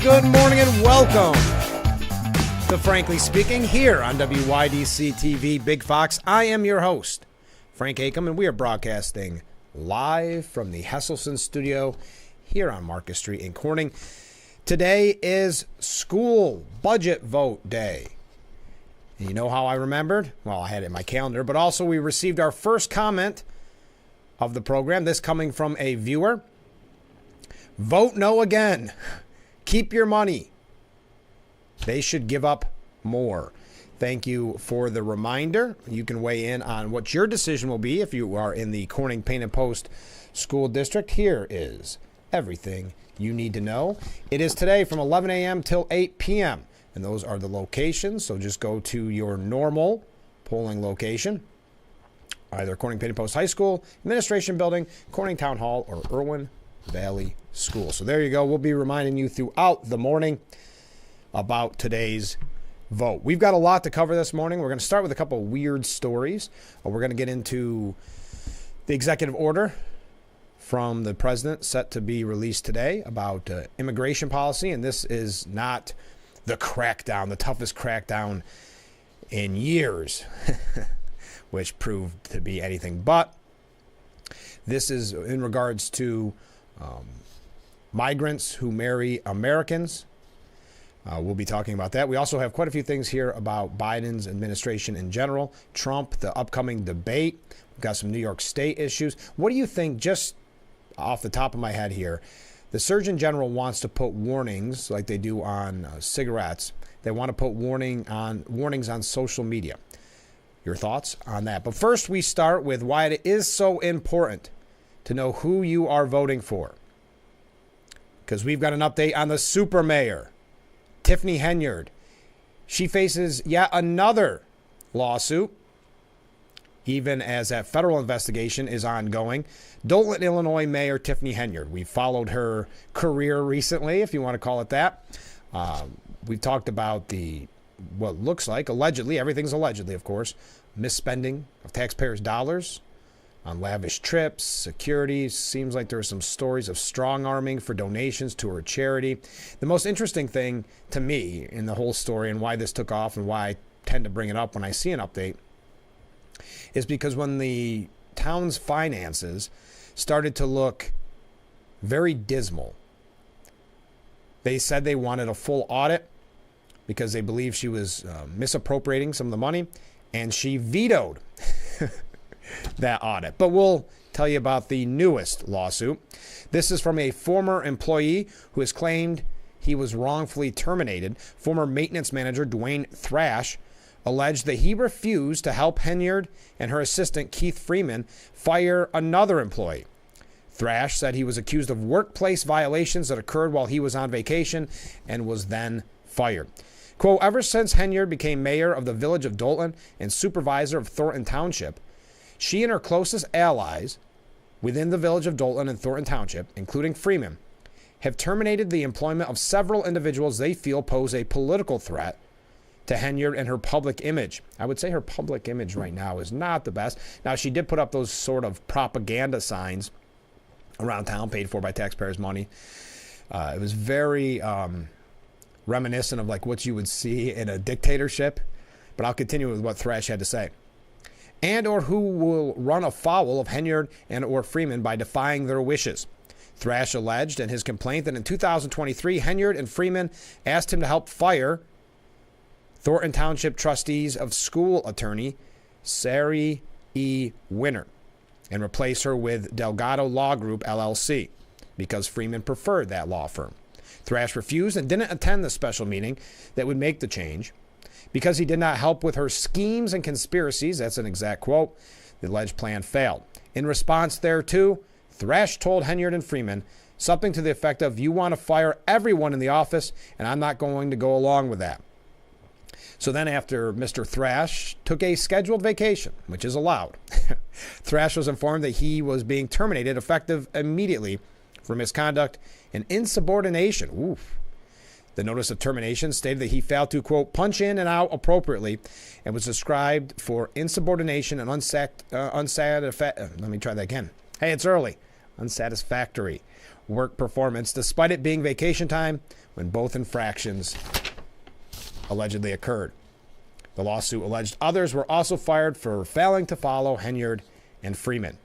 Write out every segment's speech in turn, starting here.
Good morning and welcome to Frankly Speaking here on WYDC TV Big Fox. I am your host, Frank Acom, and we are broadcasting live from the Hesselson studio here on Marcus Street in Corning. Today is school budget vote day. And you know how I remembered? Well, I had it in my calendar, but also we received our first comment of the program, this coming from a viewer. Vote no again. Keep your money. They should give up more. Thank you for the reminder. You can weigh in on what your decision will be if you are in the Corning Paint and Post School District. Here is everything you need to know. It is today from 11 a.m. till 8 p.m. And those are the locations. So just go to your normal polling location. Either Corning Paint and Post High School, Administration Building, Corning Town Hall, or Irwin Valley School. So there you go. We'll be reminding you throughout the morning about today's vote. We've got a lot to cover this morning. We're going to start with a couple of weird stories. We're going to get into the executive order from the president set to be released today about immigration policy. And this is not the crackdown, the toughest crackdown in years, which proved to be anything but. This is in regards to migrants who marry Americans. We'll be talking about that. We also have quite a few things here about Biden's administration in general, Trump, the upcoming debate. We've got some New York State issues. What do you think, just off the top of my head here, the Surgeon General wants to put warnings like they do on cigarettes. They want to put warnings on social media. Your thoughts on that? But first, we start with why it is so important to know who you are voting for. Because we've got an update on the super mayor, Tiffany Henyard. She faces yet another lawsuit, even as that federal investigation is ongoing. Dolton, Illinois Mayor Tiffany Henyard. We followed her career recently, if you want to call it that. We've talked about what looks like, allegedly, everything's allegedly, of course, misspending of taxpayers' dollars on lavish trips, security. Seems like there are some stories of strong-arming for donations to her charity. The most interesting thing to me in the whole story and why this took off and why I tend to bring it up when I see an update is because when the town's finances started to look very dismal, they said they wanted a full audit because they believe she was misappropriating some of the money, and she vetoed that audit. But we'll tell you about the newest lawsuit. This is from a former employee who has claimed he was wrongfully terminated. Former maintenance manager Dwayne Thrash alleged that he refused to help Henyard and her assistant Keith Freeman fire another employee. Thrash said he was accused of workplace violations that occurred while he was on vacation and was then fired. Quote, ever since Henyard became mayor of the village of Dolton and supervisor of Thornton Township, she and her closest allies within the village of Dolton and Thornton Township, including Freeman, have terminated the employment of several individuals they feel pose a political threat to Henyard and her public image. I would say her public image right now is not the best. Now, she did put up those sort of propaganda signs around town paid for by taxpayers' money. It was very reminiscent of like what you would see in a dictatorship. But I'll continue with what Thrash had to say. And or who will run afoul of Henyard and or Freeman by defying their wishes. Thrash alleged in his complaint that in 2023, Henyard and Freeman asked him to help fire Thornton Township trustees of school attorney Sari E. Winner and replace her with Delgado Law Group, LLC, because Freeman preferred that law firm. Thrash refused and didn't attend the special meeting that would make the change. Because he did not help with her schemes and conspiracies, that's an exact quote, the alleged plan failed. In response thereto, Thrash told Henyard and Freeman something to the effect of, "You want to fire everyone in the office, and I'm not going to go along with that." So then after Mr. Thrash took a scheduled vacation, which is allowed, Thrash was informed that he was being terminated effective immediately for misconduct and insubordination. Oof. The notice of termination stated that he failed to, quote, punch in and out appropriately and was described for insubordination and unsatisfactory work performance, despite it being vacation time when both infractions allegedly occurred. The lawsuit alleged others were also fired for failing to follow Henyard and Freeman.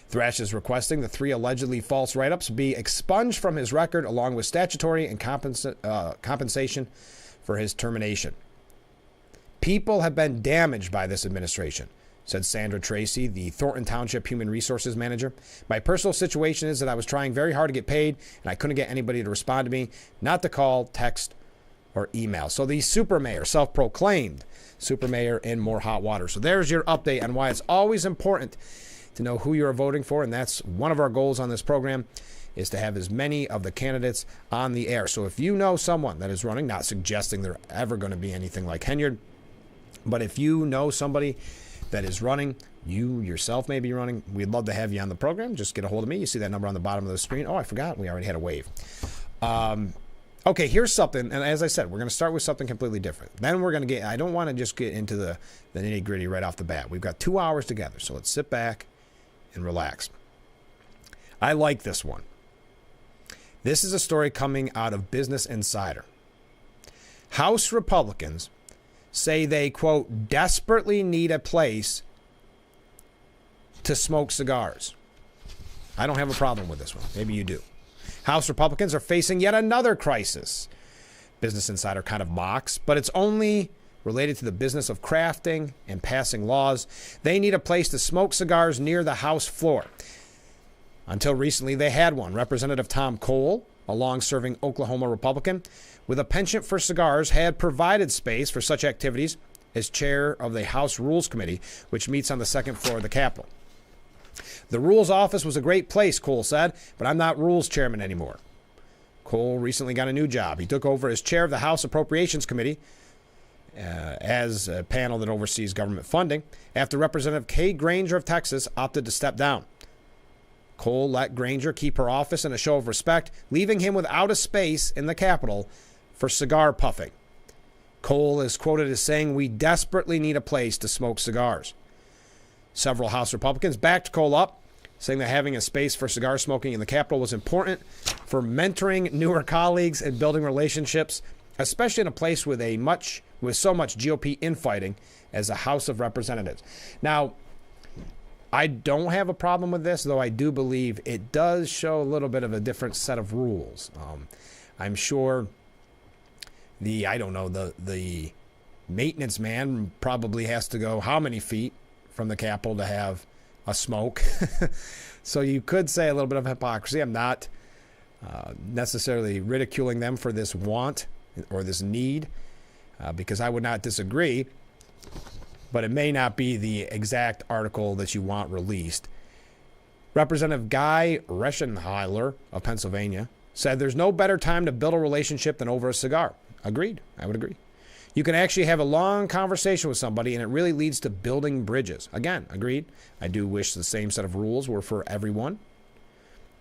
Thrash is requesting the 3 allegedly false write-ups be expunged from his record along with statutory and compensation for his termination. People have been damaged by this administration, said Sandra Tracy, the Thornton Township Human Resources Manager. My personal situation is that I was trying very hard to get paid and I couldn't get anybody to respond to me, not to call, text, or email. So the super mayor, self-proclaimed super mayor, in more hot water. So there's your update on why it's always important to know who you're voting for, and that's one of our goals on this program, is to have as many of the candidates on the air. So if you know someone that is running, not suggesting they're ever going to be anything like Henyard, but if you know somebody that is running, you yourself may be running, we'd love to have you on the program. Just get a hold of me. You see that number on the bottom of the screen. Oh, I forgot. We already had a wave. Okay, here's something, and as I said, we're going to start with something completely different. Then we're going to I don't want to just get into the nitty-gritty right off the bat. We've got 2 hours together, so let's sit back and relax. I like this one. This is a story coming out of Business Insider. House Republicans say they, quote, desperately need a place to smoke cigars. I don't have a problem with this one. Maybe you do. House Republicans are facing yet another crisis. Business Insider kind of mocks, but it's only related to the business of crafting and passing laws. They need a place to smoke cigars near the House floor. Until recently, they had one. Representative Tom Cole, a long-serving Oklahoma Republican with a penchant for cigars, had provided space for such activities as chair of the House Rules Committee, which meets on the second floor of the Capitol. The Rules office was a great place, Cole said, but I'm not Rules chairman anymore. Cole recently got a new job. He took over as chair of the House Appropriations Committee as a panel that oversees government funding after Representative Kay Granger of Texas opted to step down. Cole let Granger keep her office in a show of respect, leaving him without a space in the Capitol for cigar puffing. Cole is quoted as saying, "We desperately need a place to smoke cigars." Several House Republicans backed Cole up, saying that having a space for cigar smoking in the Capitol was important for mentoring newer colleagues and building relationships, especially in a place with so much GOP infighting as the House of Representatives. Now, I don't have a problem with this, though I do believe it does show a little bit of a different set of rules. I'm sure the maintenance man probably has to go how many feet from the Capitol to have a smoke. So you could say a little bit of hypocrisy. I'm not necessarily ridiculing them for this want or this need, because I would not disagree, but it may not be the exact article that you want released. Representative Guy Reschenheiler of Pennsylvania said there's no better time to build a relationship than over a cigar. Agreed. I would agree. You can actually have a long conversation with somebody, and it really leads to building bridges. Again, agreed. I do wish the same set of rules were for everyone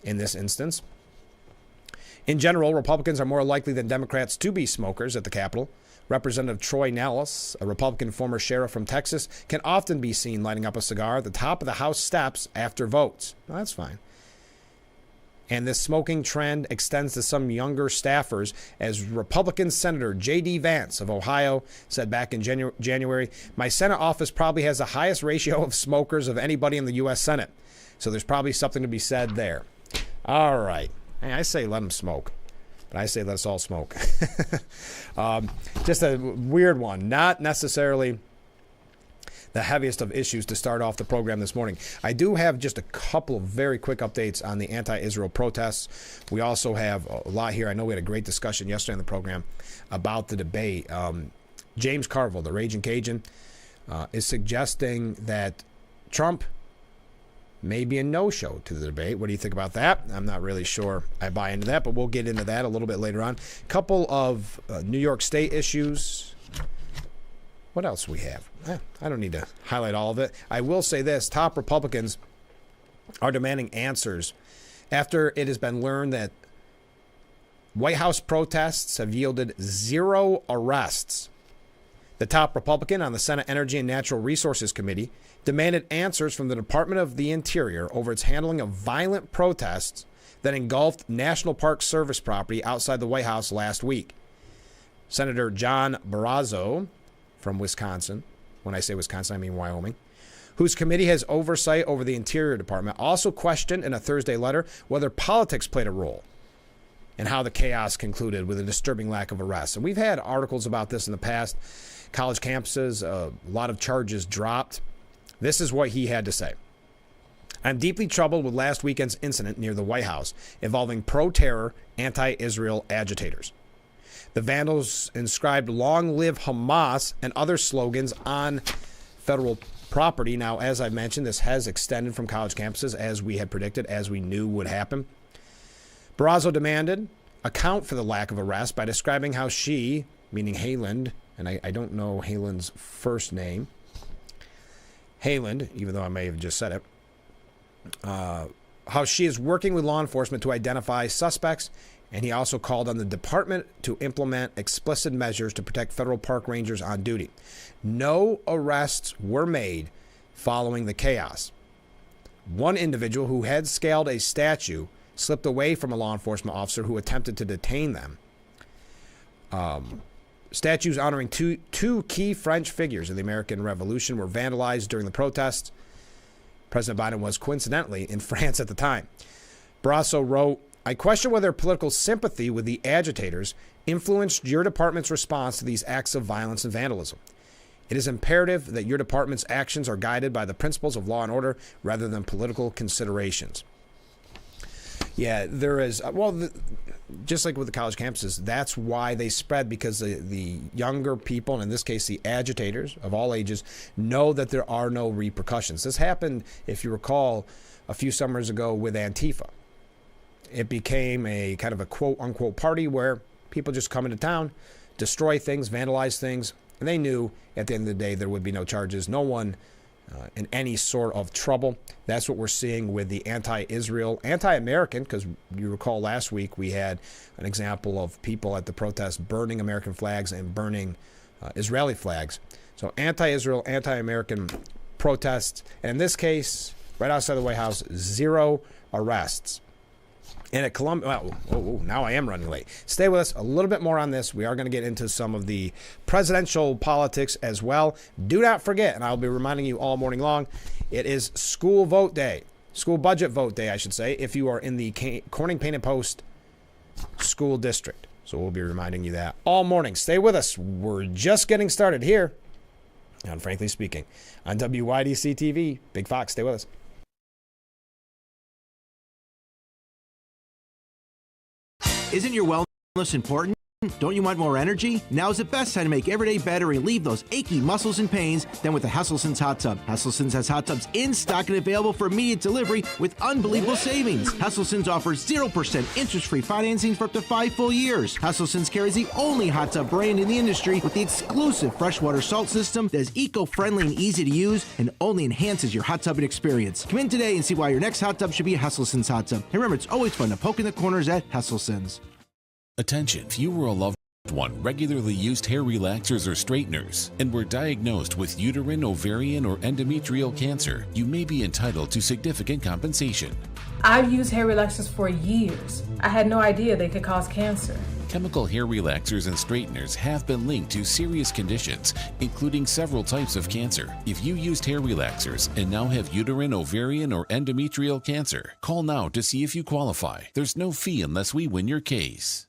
in this instance. In general, Republicans are more likely than Democrats to be smokers at the Capitol. Representative Troy Nellis, a Republican former sheriff from Texas, can often be seen lighting up a cigar at the top of the House steps after votes. Well, that's fine. And this smoking trend extends to some younger staffers, as Republican Senator J.D. Vance of Ohio said back in January, "My Senate office probably has the highest ratio of smokers of anybody in the U.S. Senate. So there's probably something to be said there." All right. Hey, I say let them smoke, but I say let us all smoke. Just a weird one. Not necessarily the heaviest of issues to start off the program this morning. I do have just a couple of very quick updates on the anti-Israel protests. We also have a lot here. I know we had a great discussion yesterday on the program about the debate. James Carville, the Raging Cajun, is suggesting that Trump may be a no-show to the debate. What do you think about that? I'm not really sure I buy into that, but we'll get into that a little bit later on. Couple of New York State issues. What else we have? I don't need to highlight all of it. I will say this. Top Republicans are demanding answers after it has been learned that White House protests have yielded 0 arrests. The top Republican on the Senate Energy and Natural Resources Committee demanded answers from the Department of the Interior over its handling of violent protests that engulfed National Park Service property outside the White House last week. Senator John Barrasso from Wisconsin, when I say Wisconsin, I mean Wyoming, whose committee has oversight over the Interior Department, also questioned in a Thursday letter whether politics played a role and how the chaos concluded with a disturbing lack of arrests. And we've had articles about this in the past. College campuses, a lot of charges dropped. This is what he had to say. I'm deeply troubled with last weekend's incident near the White House involving pro-terror, anti-Israel agitators. The vandals inscribed "Long Live Hamas" and other slogans on federal property. Now, as I mentioned, this has extended from college campuses as we had predicted, as we knew would happen. Barrasso demanded account for the lack of arrest by describing how she, meaning Haaland, and I don't know Haaland's first name, Haaland, even though I may have just said it, how she is working with law enforcement to identify suspects, and he also called on the department to implement explicit measures to protect federal park rangers on duty. No arrests were made following the chaos. One individual who had scaled a statue slipped away from a law enforcement officer who attempted to detain them. Statues honoring two key French figures of the American Revolution were vandalized during the protests. President Biden was coincidentally in France at the time. Barrasso wrote, I question whether political sympathy with the agitators influenced your department's response to these acts of violence and vandalism. It is imperative that your department's actions are guided by the principles of law and order rather than political considerations. Yeah, there is, just like with the college campuses, that's why they spread, because the younger people, and in this case the agitators of all ages, know that there are no repercussions. This happened, if you recall, a few summers ago with Antifa. It became a kind of a quote-unquote party where people just come into town, destroy things, vandalize things, and they knew at the end of the day there would be no charges, no one in any sort of trouble. That's what we're seeing with the anti-Israel, anti-American, because you recall last week we had an example of people at the protest burning American flags and burning Israeli flags. So anti-Israel, anti-American protests, and in this case, right outside the White House, 0 arrests. And at Columbia, now I am running late. Stay with us a little bit more on this. We are going to get into some of the presidential politics as well. Do not forget, and I'll be reminding you all morning long, it is school vote day. School budget vote day, I should say, if you are in the Corning Painted Post school district. So we'll be reminding you that all morning. Stay with us. We're just getting started here on Frankly Speaking on WYDC TV. Big Fox, stay with us. Isn't your wellness important? Don't you want more energy? Now's the best time to make every day better and relieve those achy muscles and pains than with a Hesselson's Hot Tub. Hesselson's has hot tubs in stock and available for immediate delivery with unbelievable savings. Hesselson's offers 0% interest-free financing for up to 5 full years. Hesselson's carries the only hot tub brand in the industry with the exclusive freshwater salt system that is eco-friendly and easy to use and only enhances your hot tubbing experience. Come in today and see why your next hot tub should be a Hesselson's Hot Tub. And remember, it's always fun to poke in the corners at Hesselson's. Attention, if you or a loved one regularly used hair relaxers or straighteners and were diagnosed with uterine, ovarian, or endometrial cancer, you may be entitled to significant compensation. I've used hair relaxers for years. I had no idea they could cause cancer. Chemical hair relaxers and straighteners have been linked to serious conditions, including several types of cancer. If you used hair relaxers and now have uterine, ovarian, or endometrial cancer, call now to see if you qualify. There's no fee unless we win your case.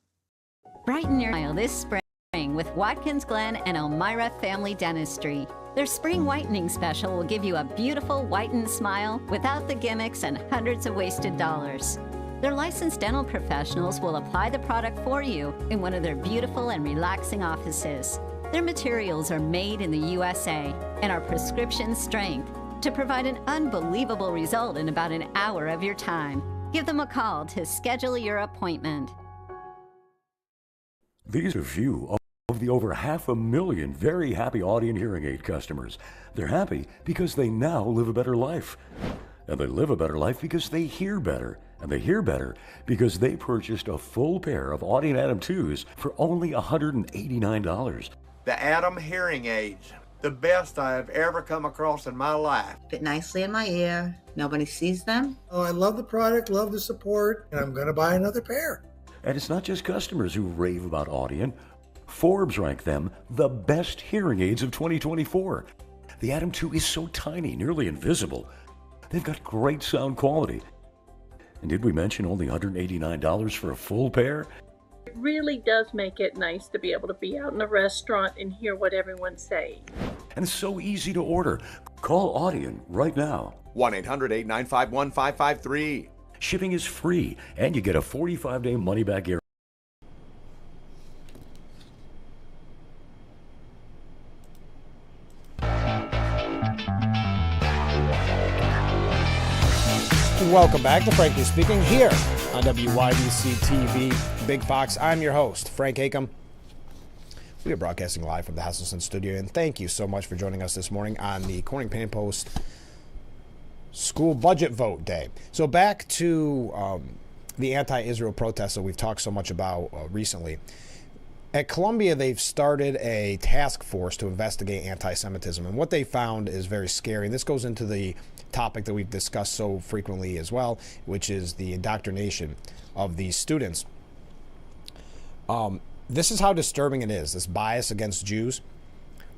Brighten your smile this spring with Watkins Glen and Elmira Family Dentistry. Their spring whitening special will give you a beautiful whitened smile without the gimmicks and hundreds of wasted dollars. Their licensed dental professionals will apply the product for you in one of their beautiful and relaxing offices. Their materials are made in the USA and are prescription strength to provide an unbelievable result in about an hour of your time. Give them a call to schedule your appointment. These are few of the over 500,000 very happy Audien hearing aid customers. They're happy because they now live a better life. And they live a better life because they hear better. And they hear better because they purchased a full pair of Audien Adam 2s for only $189. The Adam hearing aids, the best I have ever come across in my life. Fit nicely in my ear. Nobody sees them. Oh, I love the product, love the support, and I'm going to buy another pair. And it's not just customers who rave about Audien. Forbes ranked them the best hearing aids of 2024. The Adam 2 is so tiny, nearly invisible. They've got great sound quality. And did we mention only $189 for a full pair? It really does make it nice to be able to be out in a restaurant and hear what everyone's saying. And it's so easy to order. Call Audien right now. 1-800-895-1553. Shipping is free, and you get a 45-day money-back guarantee. Welcome back to Frankly Speaking here on WYDC TV Big Fox. I'm your host, Frank Acom. We are broadcasting live from the Hasselson studio, and thank you so much for joining us this morning on the Corning Painting Post School Budget Vote Day. So back to the anti-Israel protests that we've talked so much about recently. At Columbia, they've started a task force to investigate anti-Semitism, and what they found is very scary. And this goes into the topic that we've discussed so frequently as well, which is the indoctrination of these students. This is how disturbing it is, this bias against Jews.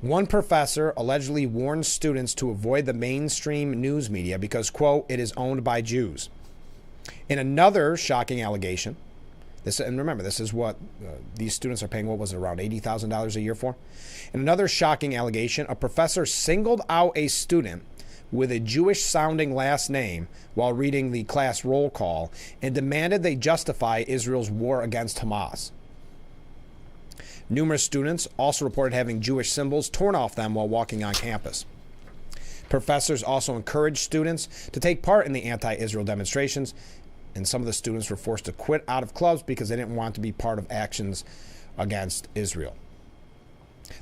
One professor allegedly warned students to avoid the mainstream news media because, quote, it is owned by Jews. In another shocking allegation, and remember, this is what these students are paying, what was it, around $80,000 a year for? In another shocking allegation, a professor singled out a student with a Jewish-sounding last name while reading the class roll call and demanded they justify Israel's war against Hamas. Numerous students also reported having Jewish symbols torn off them while walking on campus. Professors also encouraged students to take part in the anti-Israel demonstrations, and some of the students were forced to quit out of clubs because they didn't want to be part of actions against Israel.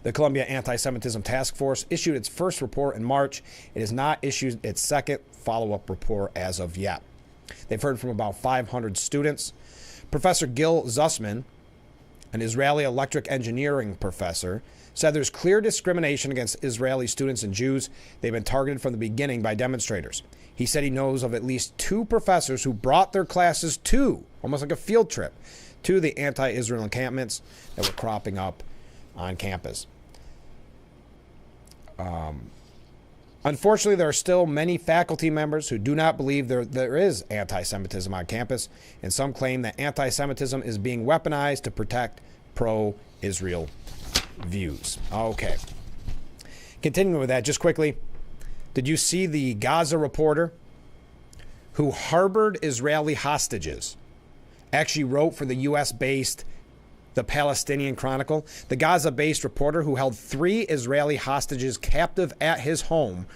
The Columbia Anti-Semitism Task Force issued its first report in March. It has not issued its second follow-up report as of yet. They've heard from about 500 students. Professor Gil Zussman, an Israeli electric engineering professor, said there's clear discrimination against Israeli students and Jews. They've been targeted from the beginning by demonstrators. He said he knows of at least 2 professors who brought their classes to, almost like a field trip, to the anti-Israel encampments that were cropping up on campus. Unfortunately, there are still many faculty members who do not believe there is anti-Semitism on campus, and some claim that anti-Semitism is being weaponized to protect pro-Israel views. Okay. Continuing with that, just quickly, did you see the Gaza reporter who harbored Israeli hostages actually wrote for the U.S.-based The Palestinian Chronicle? The Gaza-based reporter who held 3 Israeli hostages captive at his home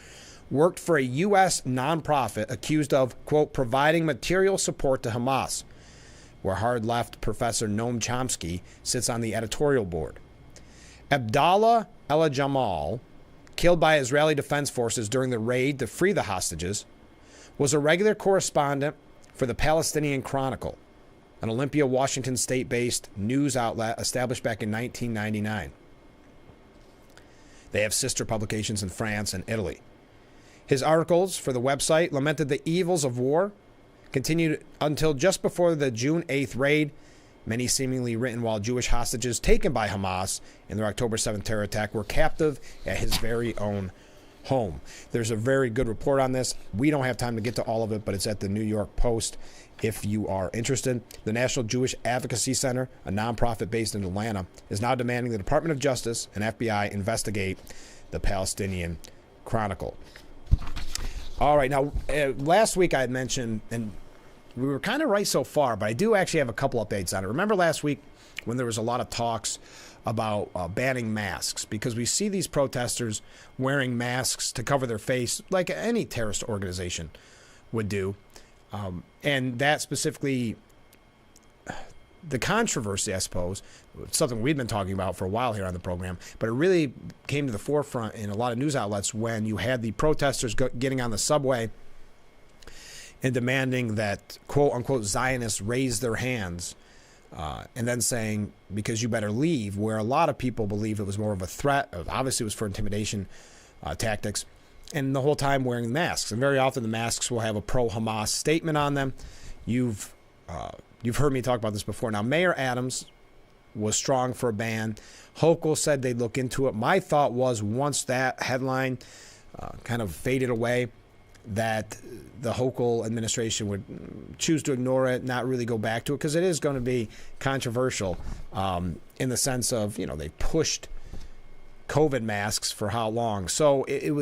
worked for a U.S. nonprofit accused of, quote, providing material support to Hamas, where hard-left Professor Noam Chomsky sits on the editorial board. Abdallah El-Jamal, killed by Israeli Defense Forces during the raid to free the hostages, was a regular correspondent for the Palestinian Chronicle, an Olympia, Washington state-based news outlet established back in 1999. They have sister publications in France and Italy. His articles for the website lamented the evils of war, continued until just before the June 8th raid, many seemingly written while Jewish hostages taken by Hamas in their October 7th terror attack were captive at his very own home. There's a very good report on this. We don't have time to get to all of it, but it's at the New York Post if you are interested. The National Jewish Advocacy Center, a nonprofit based in Atlanta, is now demanding the Department of Justice and FBI investigate the Palestinian Chronicle. All right, now, last week I had mentioned, and we were kind of right so far, but I do actually have a couple updates on it. Remember last week when there was a lot of talks about banning masks, because we see these protesters wearing masks to cover their face like any terrorist organization would do. And that specifically, the controversy, I suppose, something we've been talking about for a while here on the program, but it really came to the forefront in a lot of news outlets when you had the protesters getting on the subway and demanding that, quote unquote, Zionists raise their hands, and then saying, because you better leave, where a lot of people believe it was more of a threat. Obviously, it was for intimidation tactics, and the whole time wearing masks. And very often the masks will have a pro-Hamas statement on them. You've heard me talk about this before. Now, Mayor Adams was strong for a ban. Hochul said they'd look into it. My thought was, once that headline kind of faded away, that the Hochul administration would choose to ignore it, not really go back to it, because it is going to be controversial in the sense of, they pushed COVID masks for how long. So it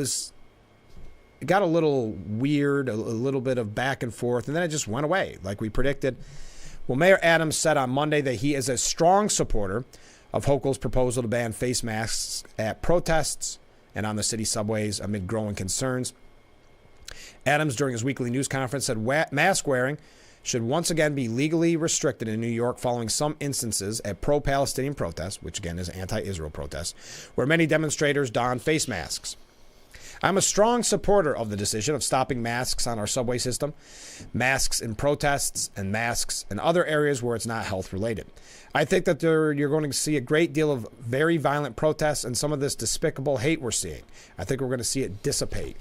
got a little weird, a little bit of back and forth, and then it just went away like we predicted. Well, Mayor Adams said on Monday that he is a strong supporter of Hochul's proposal to ban face masks at protests and on the city subways amid growing concerns. Adams, during his weekly news conference, said mask wearing should once again be legally restricted in New York following some instances at pro-Palestinian protests, which again is anti-Israel protests, where many demonstrators donned face masks. I'm a strong supporter of the decision of stopping masks on our subway system, masks in protests, and masks in other areas where it's not health-related. I think that you're going to see a great deal of very violent protests and some of this despicable hate we're seeing. I think we're going to see it dissipate.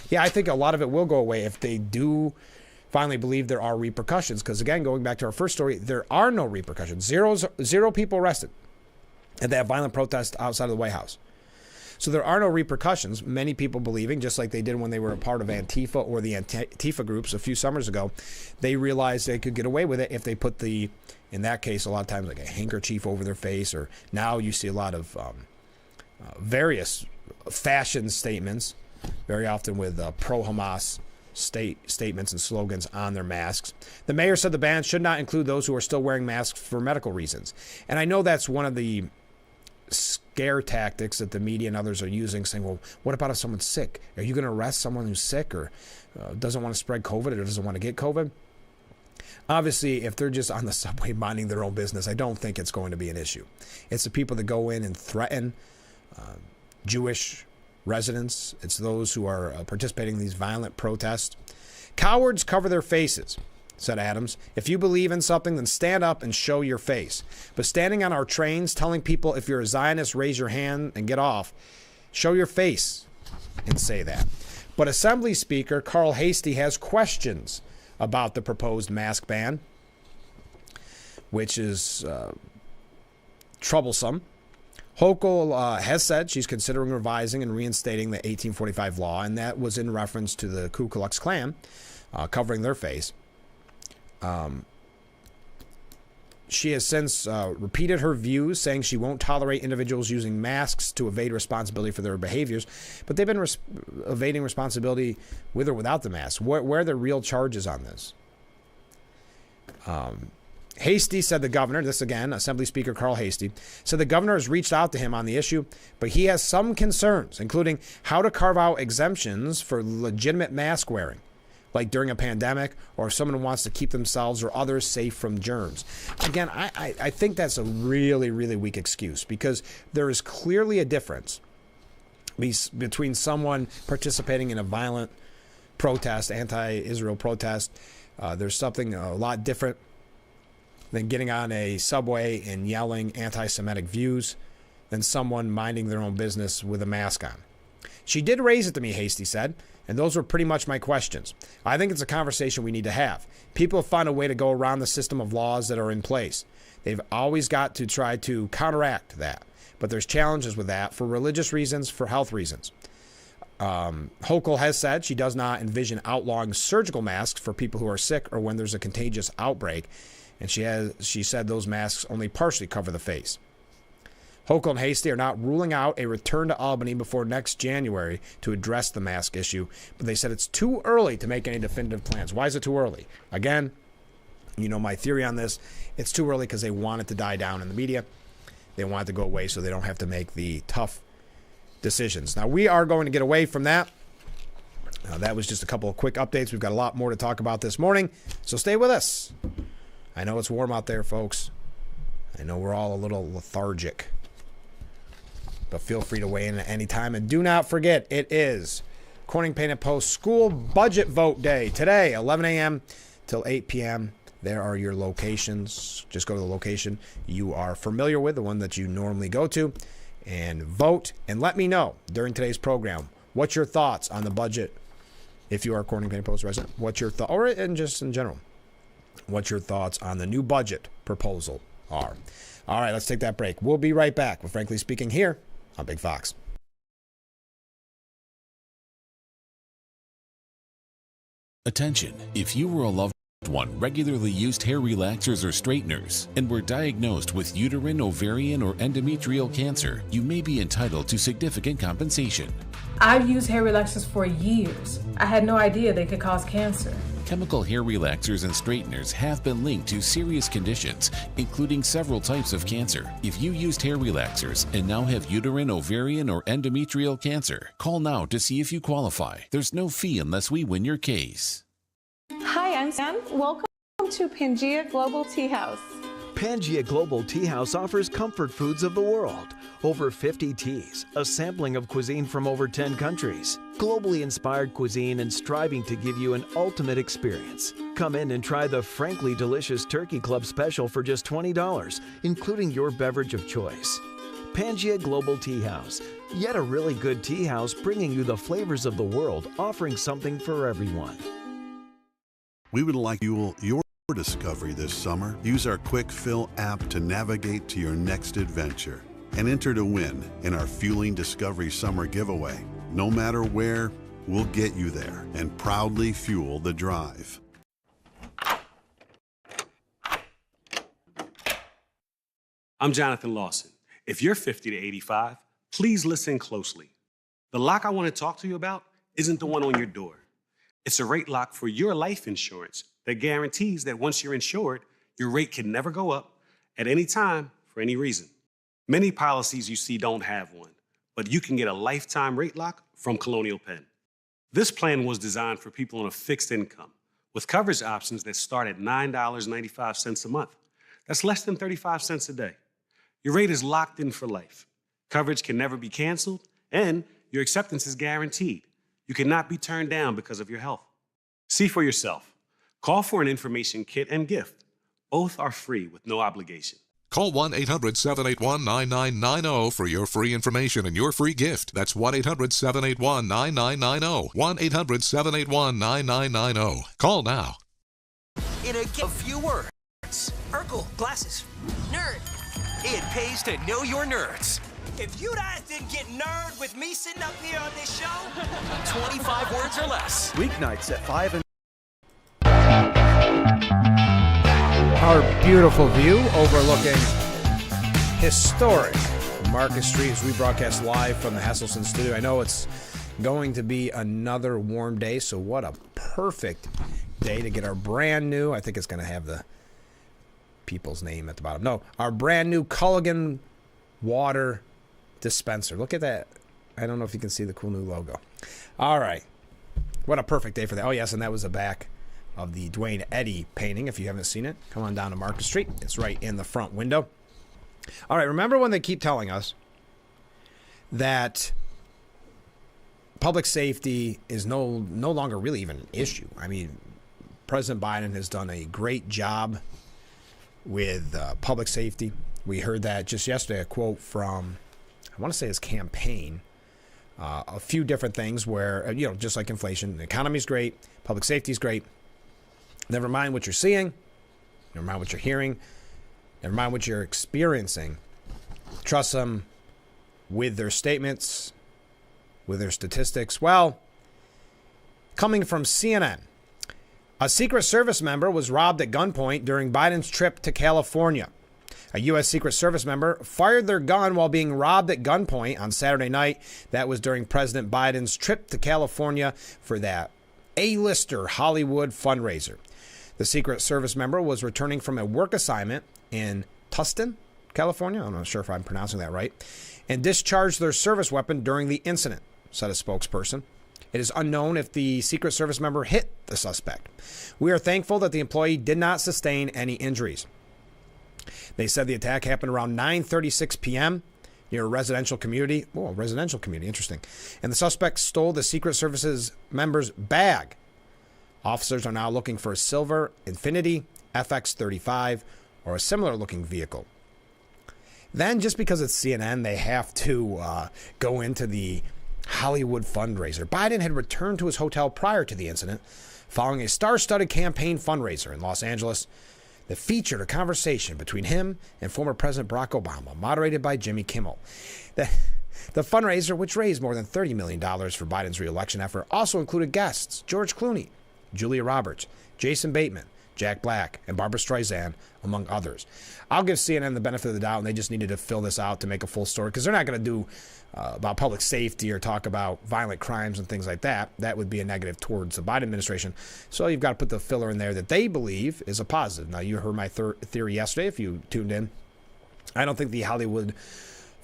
Yeah, I think a lot of it will go away if they do finally believe there are repercussions. Because again, going back to our first story, there are no repercussions. Zero people arrested at that violent protest outside of the White House. So there are no repercussions. Many people believing, just like they did when they were a part of Antifa or the Antifa groups a few summers ago, they realized they could get away with it if they put in that case, a lot of times like a handkerchief over their face, or now you see a lot of various fashion statements, very often with pro-Hamas statements and slogans on their masks. The mayor said the ban should not include those who are still wearing masks for medical reasons. And I know that's one of the scare tactics that the media and others are using, saying, well, what about if someone's sick? Are you going to arrest someone who's sick or doesn't want to spread COVID or doesn't want to get COVID? Obviously, if they're just on the subway minding their own business, I don't think it's going to be an issue. It's the people that go in and threaten Jewish residents. It's those who are participating in these violent protests. Cowards cover their faces, said Adams. If you believe in something, then stand up and show your face. But standing on our trains telling people if you're a Zionist, raise your hand and get off, show your face and say that. But Assembly Speaker Carl Hastie has questions about the proposed mask ban, which is troublesome. Hochul has said she's considering revising and reinstating the 1845 law, and that was in reference to the Ku Klux Klan covering their face. She has since repeated her views, saying she won't tolerate individuals using masks to evade responsibility for their behaviors. But they've been evading responsibility with or without the mask. Where are the real charges on this? Hastie said the governor, this again, Assembly Speaker Carl Hastie, said the governor has reached out to him on the issue, but he has some concerns, including how to carve out exemptions for legitimate mask wearing, like during a pandemic, or if someone wants to keep themselves or others safe from germs. Again, I think that's a really, really weak excuse, because there is clearly a difference between someone participating in a violent protest, anti-Israel protest. There's something a lot different than getting on a subway and yelling anti-Semitic views than someone minding their own business with a mask on. She did raise it to me, Hastie said. And those were pretty much my questions. I think it's a conversation we need to have. People have found a way to go around the system of laws that are in place. They've always got to try to counteract that. But there's challenges with that for religious reasons, for health reasons. Hochul has said she does not envision outlawing surgical masks for people who are sick or when there's a contagious outbreak. And she said those masks only partially cover the face. Hochul and Hasty are not ruling out a return to Albany before next January to address the mask issue, but they said it's too early to make any definitive plans. Why is it too early? Again, you know my theory on this. It's too early because they want it to die down in the media. They want it to go away so they don't have to make the tough decisions. Now, we are going to get away from that. That was just a couple of quick updates. We've got a lot more to talk about this morning, so stay with us. I know it's warm out there, folks. I know we're all a little lethargic. But feel free to weigh in at any time. And do not forget, it is Corning Painted Post School Budget Vote Day today, 11 a.m. till 8 p.m. There are your locations. Just go to the location you are familiar with, the one that you normally go to, and vote. And let me know during today's program, what's your thoughts on the budget? If you are a Corning Painted Post resident, what's your thought, or in just in general, what your thoughts on the new budget proposal are. All right, let's take that break. We'll be right back with Frankly Speaking here on Big Fox. Attention, if you or a loved one regularly used hair relaxers or straighteners and were diagnosed with uterine, ovarian, or endometrial cancer, you may be entitled to significant compensation. I've used hair relaxers for years. I had no idea they could cause cancer. Chemical hair relaxers and straighteners have been linked to serious conditions, including several types of cancer. If you used hair relaxers and now have uterine, ovarian, or endometrial cancer, call now to see if you qualify. There's no fee unless we win your case. Hi, I'm Sam. Welcome to Pangea Global Tea House. Pangea Global Tea House offers comfort foods of the world. Over 50 teas, a sampling of cuisine from over 10 countries. Globally inspired cuisine and striving to give you an ultimate experience. Come in and try the frankly delicious Turkey Club special for just $20, including your beverage of choice. Pangea Global Tea House. Yet a really good tea house bringing you the flavors of the world, offering something for everyone. We would like you your discovery this summer. Use our Quick Fill app to navigate to your next adventure and enter to win in our Fueling Discovery Summer Giveaway. No matter where, we'll get you there and proudly fuel the drive. I'm Jonathan Lawson. If you're 50 to 85, please listen closely. The lock I want to talk to you about isn't the one on your door. It's a rate lock for your life insurance that guarantees that once you're insured, your rate can never go up at any time for any reason. Many policies you see don't have one, but you can get a lifetime rate lock from Colonial Penn. This plan was designed for people on a fixed income with coverage options that start at $9.95 a month. That's less than 35 cents a day. Your rate is locked in for life. Coverage can never be canceled, and your acceptance is guaranteed. You cannot be turned down because of your health. See for yourself. Call for an information kit and gift. Both are free with no obligation. Call 1-800-781-9990 for your free information and your free gift. That's 1-800-781-9990. 1-800-781-9990. Call now. In a few words. Urkel, glasses. Nerd. It pays to know your nerds. If you guys didn't get nerd with me sitting up here on this show, 25 words or less. Weeknights at 5 and... Our beautiful view overlooking historic Market Street as we broadcast live from the Hesselson studio. I know it's going to be another warm day, so what a perfect day to get our brand new, I think it's going to have the people's name at the bottom. No, our brand new Culligan water dispenser. Look at that. I don't know if you can see the cool new logo. All right. What a perfect day for that. Oh, yes, and that was the back of the Dwayne Eddy painting. If you haven't seen it, come on down to Market Street. It's right in the front window. All right, remember when they keep telling us that public safety is no longer really even an issue? I mean, President Biden has done a great job with public safety. We heard that just yesterday, a quote from, I want to say his campaign, a few different things where, just like inflation, the economy's great, public safety is great. Never mind what you're seeing, never mind what you're hearing, never mind what you're experiencing. Trust them with their statements, with their statistics. Well, coming from CNN, a Secret Service member was robbed at gunpoint during Biden's trip to California. A U.S. Secret Service member fired their gun while being robbed at gunpoint on Saturday night. That was during President Biden's trip to California for that A-lister Hollywood fundraiser. The Secret Service member was returning from a work assignment in Tustin, California. I'm not sure if I'm pronouncing that right. And discharged their service weapon during the incident, said a spokesperson. It is unknown if the Secret Service member hit the suspect. We are thankful that the employee did not sustain any injuries. They said the attack happened around 9:36 p.m. near a residential community. Oh, a residential community. Interesting. And the suspect stole the Secret Service's member's bag. Officers are now looking for a silver Infiniti FX35 or a similar looking vehicle. Then, just because it's CNN, they have to go into the Hollywood fundraiser. Biden had returned to his hotel prior to the incident, following a star-studded campaign fundraiser in Los Angeles that featured a conversation between him and former President Barack Obama, moderated by Jimmy Kimmel. The fundraiser, which raised more than $30 million for Biden's re-election effort, also included guests George Clooney, Julia Roberts, Jason Bateman, Jack Black, and Barbara Streisand, among others. I'll give CNN the benefit of the doubt, and they just needed to fill this out to make a full story, because they're not going to do about public safety or talk about violent crimes and things like that. That would be a negative towards the Biden administration. So you've got to put the filler in there that they believe is a positive. Now, you heard my theory yesterday if you tuned in. I don't think the Hollywood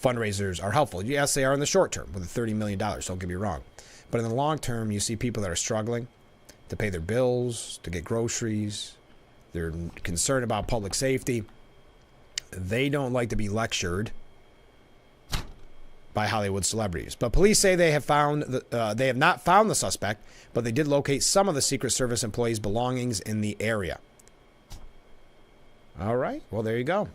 fundraisers are helpful. Yes, they are in the short term with the $30 million, don't get me wrong. But in the long term, you see people that are struggling to pay their bills, to get groceries. They're concerned about public safety. They don't like to be lectured by Hollywood celebrities. But police say they have not found the suspect, but they did locate some of the Secret Service employees' belongings in the area. All right. Well, there you go.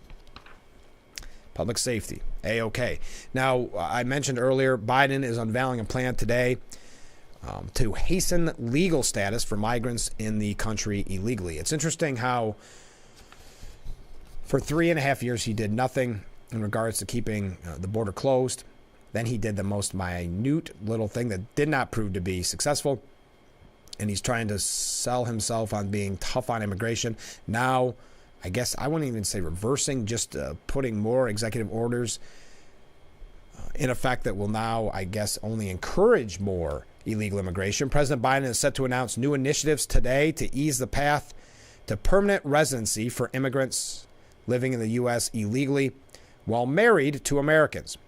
Public safety. A-OK. Now, I mentioned earlier, Biden is unveiling a plan today to hasten legal status for migrants in the country illegally. It's interesting how for 3.5 years he did nothing in regards to keeping the border closed. Then he did the most minute little thing that did not prove to be successful. And he's trying to sell himself on being tough on immigration. Now, I guess I wouldn't even say reversing, just putting more executive orders in effect that will now, I guess, only encourage more illegal immigration. President Biden is set to announce new initiatives today to ease the path to permanent residency for immigrants living in the U.S. illegally while married to Americans.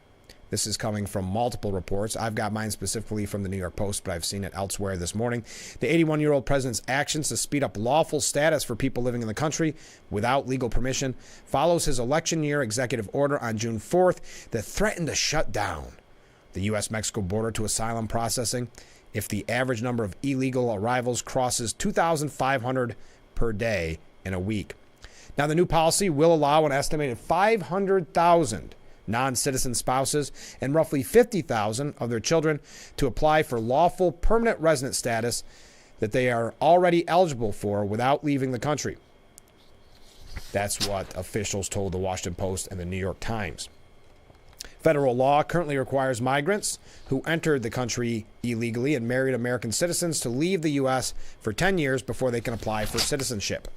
This is coming from multiple reports. I've got mine specifically from the New York Post, but I've seen it elsewhere this morning. The 81-year-old president's actions to speed up lawful status for people living in the country without legal permission follows his election year executive order on June 4th that threatened to shut down the U.S.-Mexico border to asylum processing if the average number of illegal arrivals crosses 2,500 per day in a week. Now, the new policy will allow an estimated 500,000 non-citizen spouses and roughly 50,000 of their children to apply for lawful permanent resident status that they are already eligible for without leaving the country. That's what officials told the Washington Post and the New York Times. Federal law currently requires migrants who entered the country illegally and married American citizens to leave the U.S. for 10 years before they can apply for citizenship.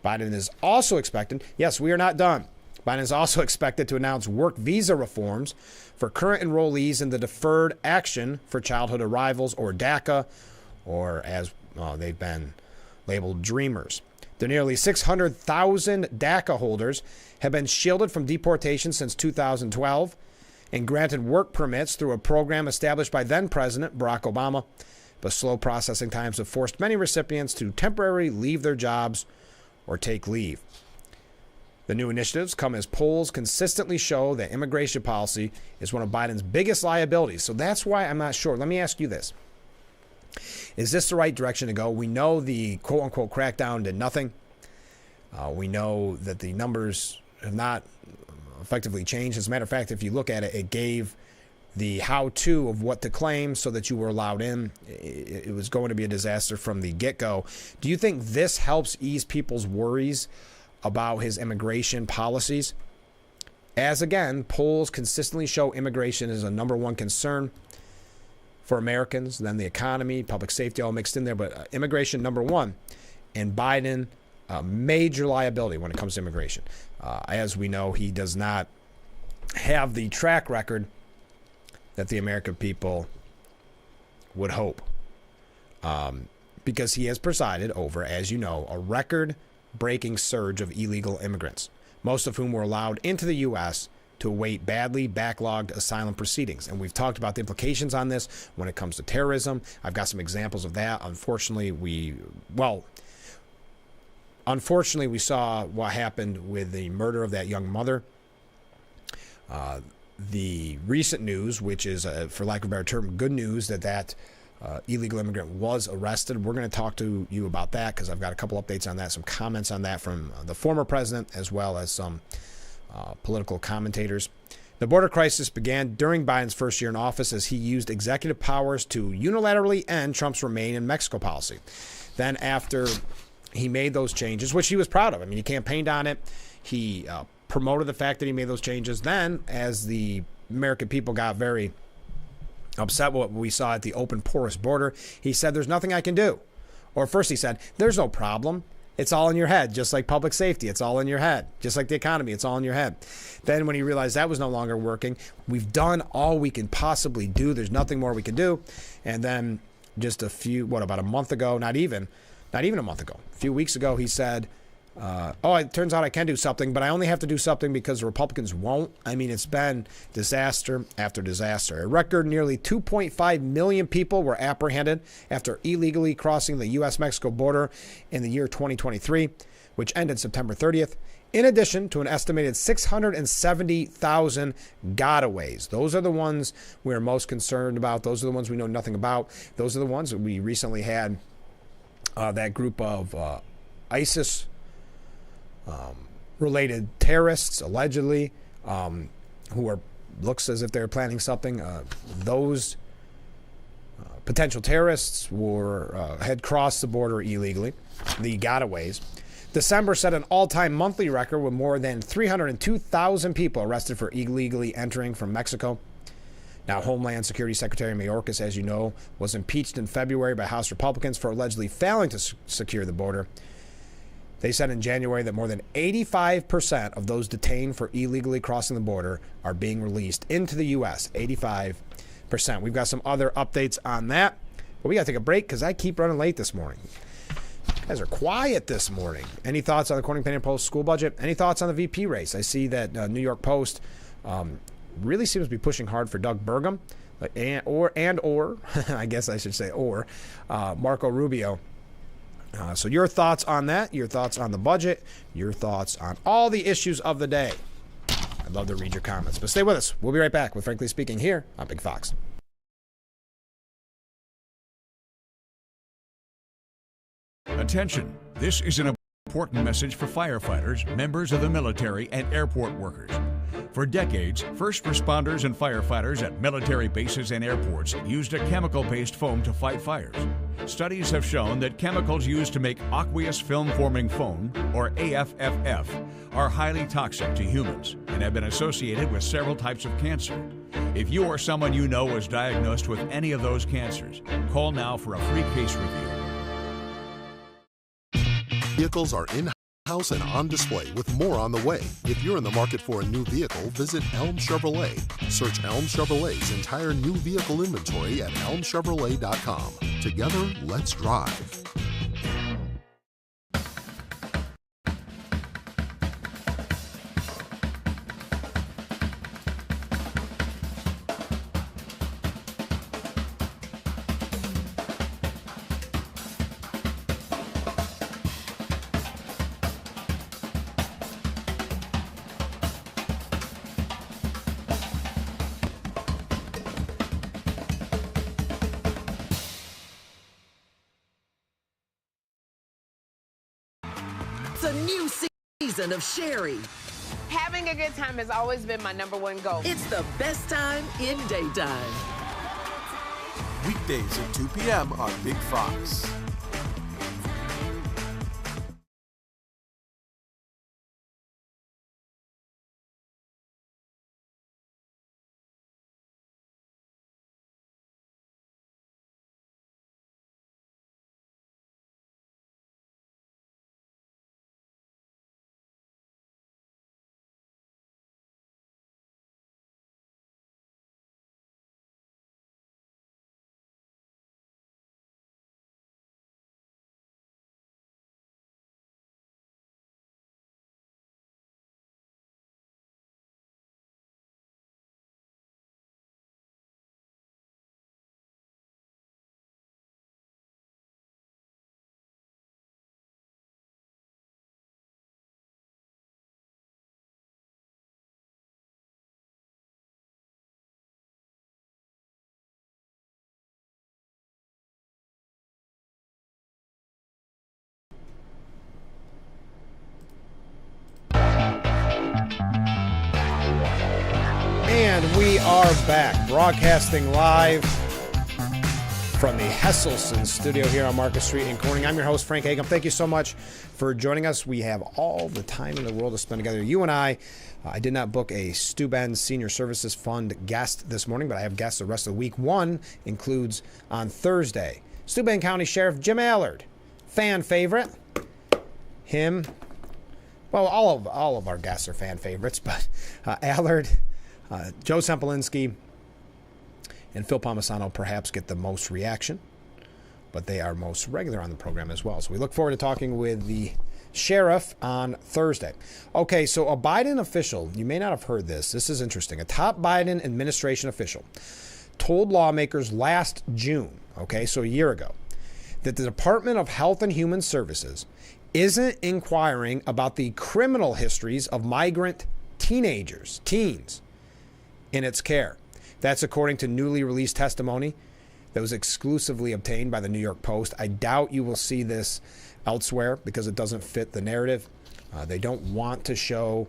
Biden is also expected, yes, we are not done. Biden is also expected to announce work visa reforms for current enrollees in the Deferred Action for Childhood Arrivals, or DACA, or as they've been labeled, Dreamers. The nearly 600,000 DACA holders have been shielded from deportation since 2012 and granted work permits through a program established by then-President Barack Obama. But slow processing times have forced many recipients to temporarily leave their jobs or take leave. The new initiatives come as polls consistently show that immigration policy is one of Biden's biggest liabilities. So that's why I'm not sure. Let me ask you this. Is this the right direction to go? We know the quote-unquote crackdown did nothing. We know that the numbers have not effectively changed. As a matter of fact, if you look at it, it gave the how-to of what to claim so that you were allowed in. It was going to be a disaster from the get-go. Do you think this helps ease people's worries about his immigration policies? As again, polls consistently show immigration is a number one concern for Americans, then the economy, public safety, all mixed in there, but immigration number one. And Biden, a major liability when it comes to immigration. As we know, he does not have the track record that the American people would hope, because he has presided over, as you know, a record-breaking surge of illegal immigrants, most of whom were allowed into the U.S. to await badly backlogged asylum proceedings. And we've talked about the implications on this when it comes to terrorism. I've got some examples of that. Unfortunately, we saw what happened with the murder of that young mother. The recent news, which is, for lack of a better term, good news, that illegal immigrant was arrested. We're going to talk to you about that because I've got a couple updates on that, some comments on that from the former president as well as some political commentators. The border crisis began during Biden's first year in office as he used executive powers to unilaterally end Trump's Remain in Mexico policy. Then after he made those changes, which he was proud of. I mean, he campaigned on it. He promoted the fact that he made those changes. Then, as the American people got very upset with what we saw at the open, porous border, he said, there's nothing I can do. Or first he said, there's no problem. It's all in your head, just like public safety. It's all in your head. Just like the economy, it's all in your head. Then when he realized that was no longer working, we've done all we can possibly do. There's nothing more we can do. And then just about a month ago, not even a month ago, a few weeks ago, he said, it turns out I can do something, but I only have to do something because the Republicans won't. I mean, it's been disaster after disaster. A record nearly 2.5 million people were apprehended after illegally crossing the U.S.-Mexico border in the year 2023, which ended September 30th, in addition to an estimated 670,000 gotaways. Those are the ones we're most concerned about. Those are the ones we know nothing about. Those are the ones that we recently had that group of ISIS related terrorists, allegedly, who looks as if they're planning something. Those potential terrorists had crossed the border illegally, the gotaways. December set an all-time monthly record with more than 302,000 people arrested for illegally entering from Mexico. Now, Homeland Security Secretary Mayorkas, as you know, was impeached in February by House Republicans for allegedly failing to secure the border. They said in January that more than 85% of those detained for illegally crossing the border are being released into the U.S. 85%. We've got some other updates on that, but we got to take a break because I keep running late this morning. You guys are quiet this morning. Any thoughts on the Corning Opinion Post school budget? Any thoughts on the VP race? I see that New York Post really seems to be pushing hard for Doug Burgum, or I guess I should say Marco Rubio. So your thoughts on that, your thoughts on the budget, your thoughts on all the issues of the day. I'd love to read your comments, but stay with us. We'll be right back with Frankly Speaking here on Big Fox. Attention, this is an important message for firefighters, members of the military, and airport workers. For decades, first responders and firefighters at military bases and airports used a chemical-based foam to fight fires. Studies have shown that chemicals used to make aqueous film-forming foam, or AFFF, are highly toxic to humans and have been associated with several types of cancer. If you or someone you know was diagnosed with any of those cancers, call now for a free case review. Vehicles are in-house and on display with more on the way. If you're in the market for a new vehicle, visit Elm Chevrolet. Search Elm Chevrolet's entire new vehicle inventory at elmchevrolet.com. Together, let's drive. It's a new season of Sherry. Having a good time has always been my #1 goal. It's the best time in daytime. Weekdays at 2 p.m. on Big Fox. And we are back, broadcasting live from the Hesselson studio here on Market Street in Corning. I'm your host, Frank Hagum. Thank you so much for joining us. We have all the time in the world to spend together. You and I did not book a Steuben Senior Services Fund guest this morning, but I have guests the rest of the week. One includes on Thursday, Steuben County Sheriff Jim Allard, fan favorite. Him, well, all of our guests are fan favorites, but Allard, Joe Sempolinski, and Phil Palmisano perhaps get the most reaction, but they are most regular on the program as well. So we look forward to talking with the sheriff on Thursday. Okay, so a Biden official, you may not have heard this. This is interesting. A top Biden administration official told lawmakers last June, okay, so a year ago, that the Department of Health and Human Services isn't inquiring about the criminal histories of migrant teens in its care. That's according to newly released testimony that was exclusively obtained by the New York Post. I doubt you will see this elsewhere because it doesn't fit the narrative. They don't want to show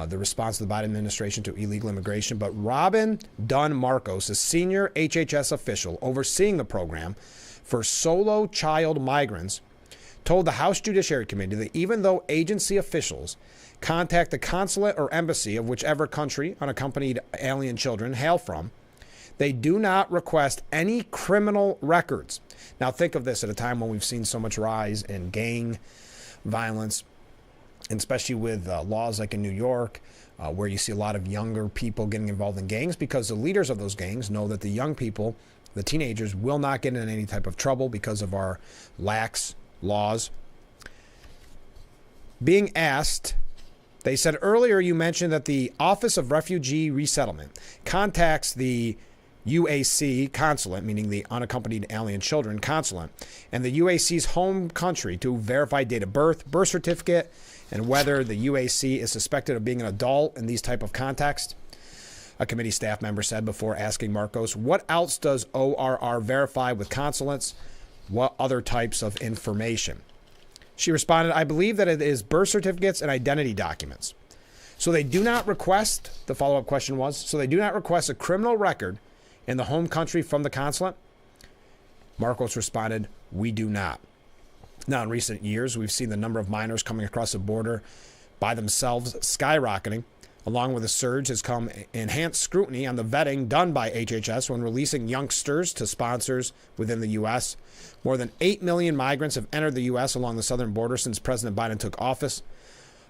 the response of the Biden administration to illegal immigration. But Robin Dunn Marcos, a senior HHS official overseeing the program for solo child migrants, told the House Judiciary Committee that even though agency officials contact the consulate or embassy of whichever country unaccompanied alien children hail from, they do not request any criminal records. Now think of this at a time when we've seen so much rise in gang violence, and especially with laws like in New York, where you see a lot of younger people getting involved in gangs because the leaders of those gangs know that the young people, the teenagers, will not get in any type of trouble because of our lax laws. Being asked, they said earlier you mentioned that the Office of Refugee Resettlement contacts the UAC consulate, meaning the unaccompanied alien children consulate, and the UAC's home country to verify date of birth, birth certificate, and whether the UAC is suspected of being an adult in these type of contexts. A committee staff member said before asking Marcos, what else does ORR verify with consulates? What other types of information? She responded, I believe that it is birth certificates and identity documents. So they do not request, the follow-up question was, so they do not request a criminal record in the home country from the consulate? Marcos responded, we do not. Now, in recent years, we've seen the number of minors coming across the border by themselves skyrocketing. Along with a surge has come enhanced scrutiny on the vetting done by HHS when releasing youngsters to sponsors within the U.S. More than 8 million migrants have entered the U.S. along the southern border since President Biden took office.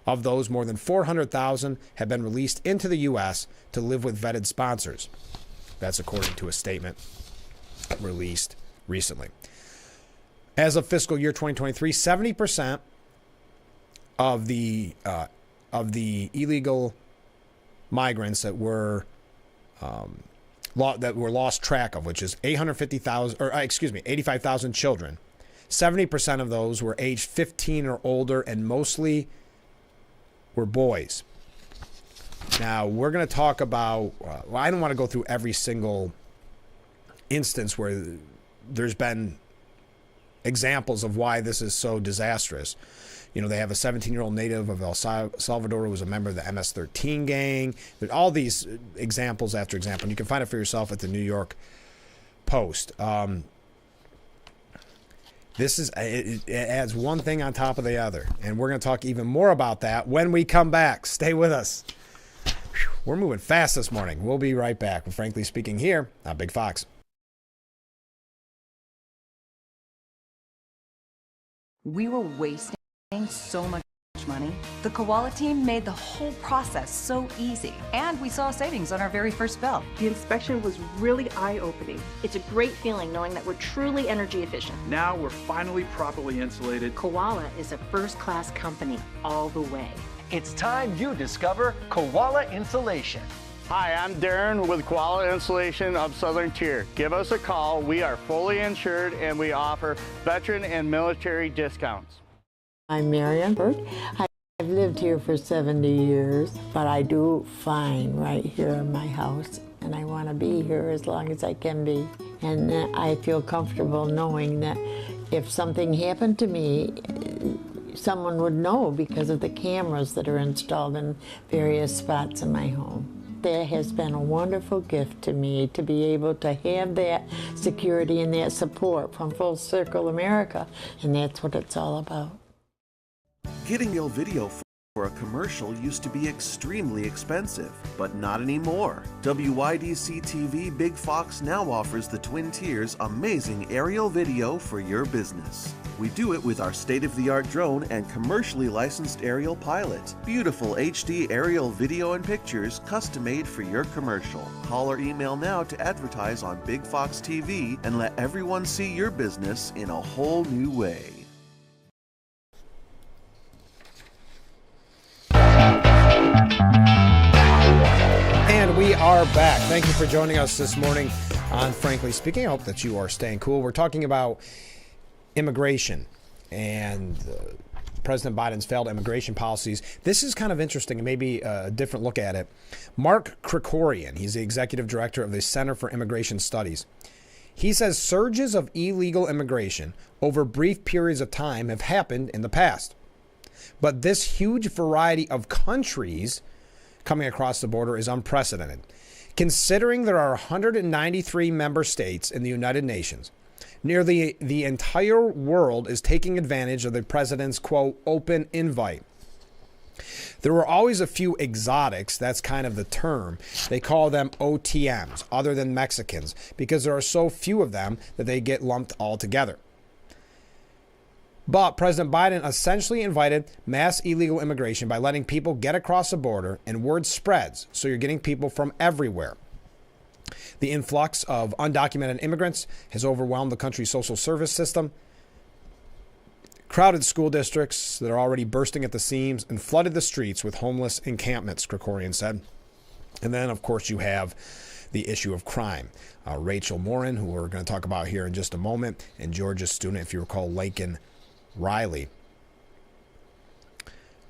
Of those, more than 400,000 have been released into the U.S. to live with vetted sponsors. That's according to a statement released recently. As of fiscal year 2023, 70% of the illegal migrants that were lost track of, which is 85,000 children. 70% of those were aged 15 or older, and mostly were boys. Now, we're going to talk about, I don't want to go through every single instance where there's been examples of why this is so disastrous. They have a 17-year-old native of El Salvador who was a member of the MS-13 gang. There's all these examples after example. And you can find it for yourself at the New York Post. It adds one thing on top of the other. And we're going to talk even more about that when we come back. Stay with us. We're moving fast this morning. We'll be right back with Frankly Speaking here on Big Fox. We were wasting so much money. The Koala team made the whole process so easy, and we saw savings on our very first bill. The inspection was really eye-opening. It's a great feeling knowing that we're truly energy efficient. Now we're finally properly insulated. Koala is a first-class company all the way. It's time you discover Koala Insulation. Hi, I'm Darren with Koala Insulation of Southern Tier. Give us a call. We are fully insured and we offer veteran and military discounts. I'm Marian Burt. I've lived here for 70 years, but I do fine right here in my house, and I want to be here as long as I can be. And I feel comfortable knowing that if something happened to me, someone would know because of the cameras that are installed in various spots in my home. That has been a wonderful gift to me to be able to have that security and that support from Full Circle America, and that's what it's all about. Getting real video for a commercial used to be extremely expensive, but not anymore. WYDC TV Big Fox now offers the Twin Tiers amazing aerial video for your business. We do it with our state-of-the-art drone and commercially licensed aerial pilot. Beautiful HD aerial video and pictures custom-made for your commercial. Call or email now to advertise on Big Fox TV and let everyone see your business in a whole new way. And we are back. Thank you for joining us this morning on Frankly Speaking. I hope that you are staying cool. We're talking about immigration and President Biden's failed immigration policies. This is kind of interesting and maybe a different look at it. Mark Krikorian, he's the executive director of the Center for Immigration Studies. He says surges of illegal immigration over brief periods of time have happened in the past. But this huge variety of countries coming across the border is unprecedented. Considering there are 193 member states in the United Nations, nearly the entire world is taking advantage of the president's, quote, open invite. There were always a few exotics, that's kind of the term. They call them OTMs, other than Mexicans, because there are so few of them that they get lumped all together. But President Biden essentially invited mass illegal immigration by letting people get across the border, and word spreads, so you're getting people from everywhere. The influx of undocumented immigrants has overwhelmed the country's social service system, crowded school districts that are already bursting at the seams, and flooded the streets with homeless encampments, Krikorian said. And then, of course, you have the issue of crime. Rachel Morin, who we're going to talk about here in just a moment, and Georgia student, if you recall, Laken Riley.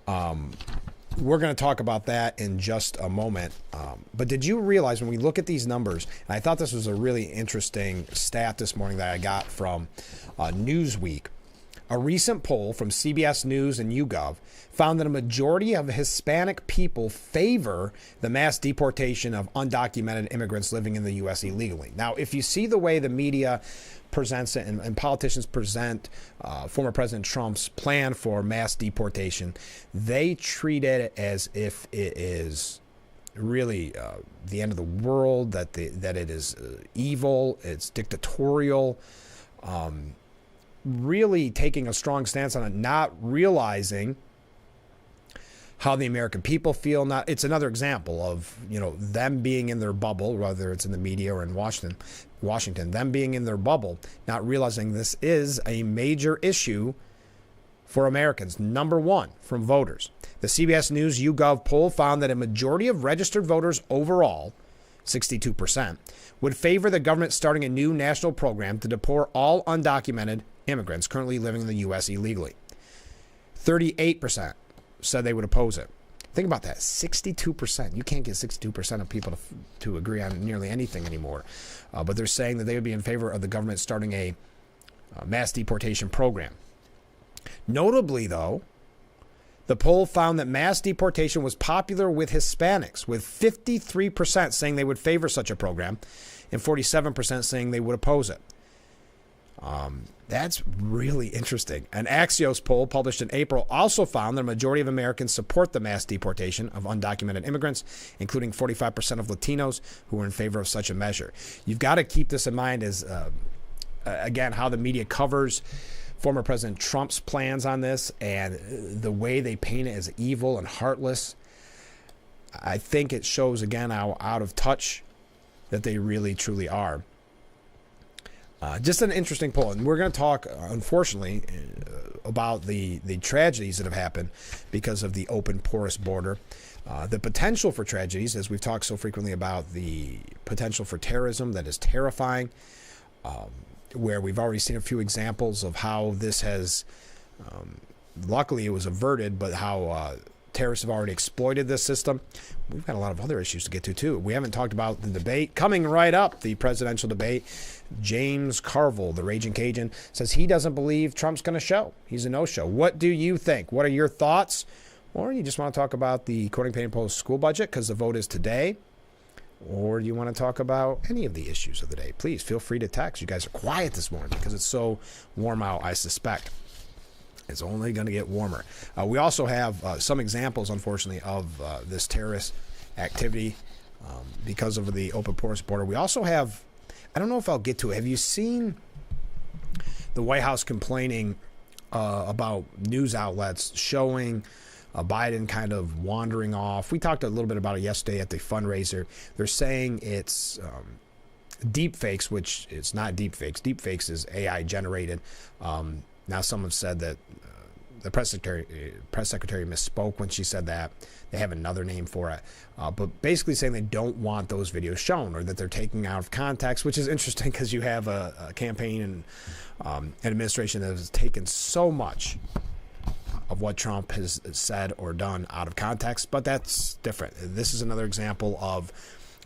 We're going to talk about that in just a moment. But did you realize when we look at these numbers, and I thought this was a really interesting stat this morning that I got from Newsweek. A recent poll from CBS News and YouGov found that a majority of Hispanic people favor the mass deportation of undocumented immigrants living in the U.S. illegally. Now, if you see the way the media presents it and politicians present former President Trump's plan for mass deportation, they treat it as if it is really the end of the world, that it is evil, it's dictatorial, really taking a strong stance on it, not realizing how the American people feel. It's another example of, them being in their bubble, whether it's in the media or in Washington, them being in their bubble, not realizing this is a major issue for Americans. Number one, from voters. The CBS News YouGov poll found that a majority of registered voters overall, 62%, would favor the government starting a new national program to deport all undocumented immigrants currently living in the U.S. illegally. 38% said they would oppose it. Think about that, 62%. You can't get 62% of people to agree on nearly anything anymore. But they're saying that they would be in favor of the government starting a mass deportation program. Notably, though, The poll found that mass deportation was popular with Hispanics, with 53% saying they would favor such a program and 47% saying they would oppose it. That's really interesting. An Axios poll published in April also found that a majority of Americans support the mass deportation of undocumented immigrants, including 45% of Latinos who are in favor of such a measure. You've got to keep this in mind as, again, how the media covers former President Trump's plans on this and the way they paint it as evil and heartless. I think it shows, again, how out of touch that they really, truly are. Just an interesting poll. And we're going to talk, unfortunately, about the tragedies that have happened because of the open, porous border. The potential for tragedies, as we've talked so frequently about the potential for terrorism that is terrifying, where we've already seen a few examples of how this has, luckily it was averted, but how terrorists have already exploited this system. We've got a lot of other issues to get to, too. We haven't talked about the debate. Coming right up, the presidential debate, James Carville, the Raging Cajun, says he doesn't believe Trump's going to show. He's a no-show. What do you think? What are your thoughts? Or you just want to talk about the Quoting Pain and Post school budget because the vote is today? Or do you want to talk about any of the issues of the day? Please feel free to text. You guys are quiet this morning because it's so warm out, I suspect. It's only going to get warmer. We also have some examples, unfortunately, of this terrorist activity because of the open porous border. We also have, I don't know if I'll get to it. Have you seen the White House complaining about news outlets showing Biden kind of wandering off? We talked a little bit about it yesterday at the fundraiser. They're saying it's deep fakes, which it's not deep fakes. Deep fakes is AI generated. Now, some have said that the press secretary misspoke when she said that. They have another name for it. But basically saying they don't want those videos shown or that they're taking out of context, which is interesting because you have a campaign and an administration that has taken so much of what Trump has said or done out of context. But that's different. This is another example of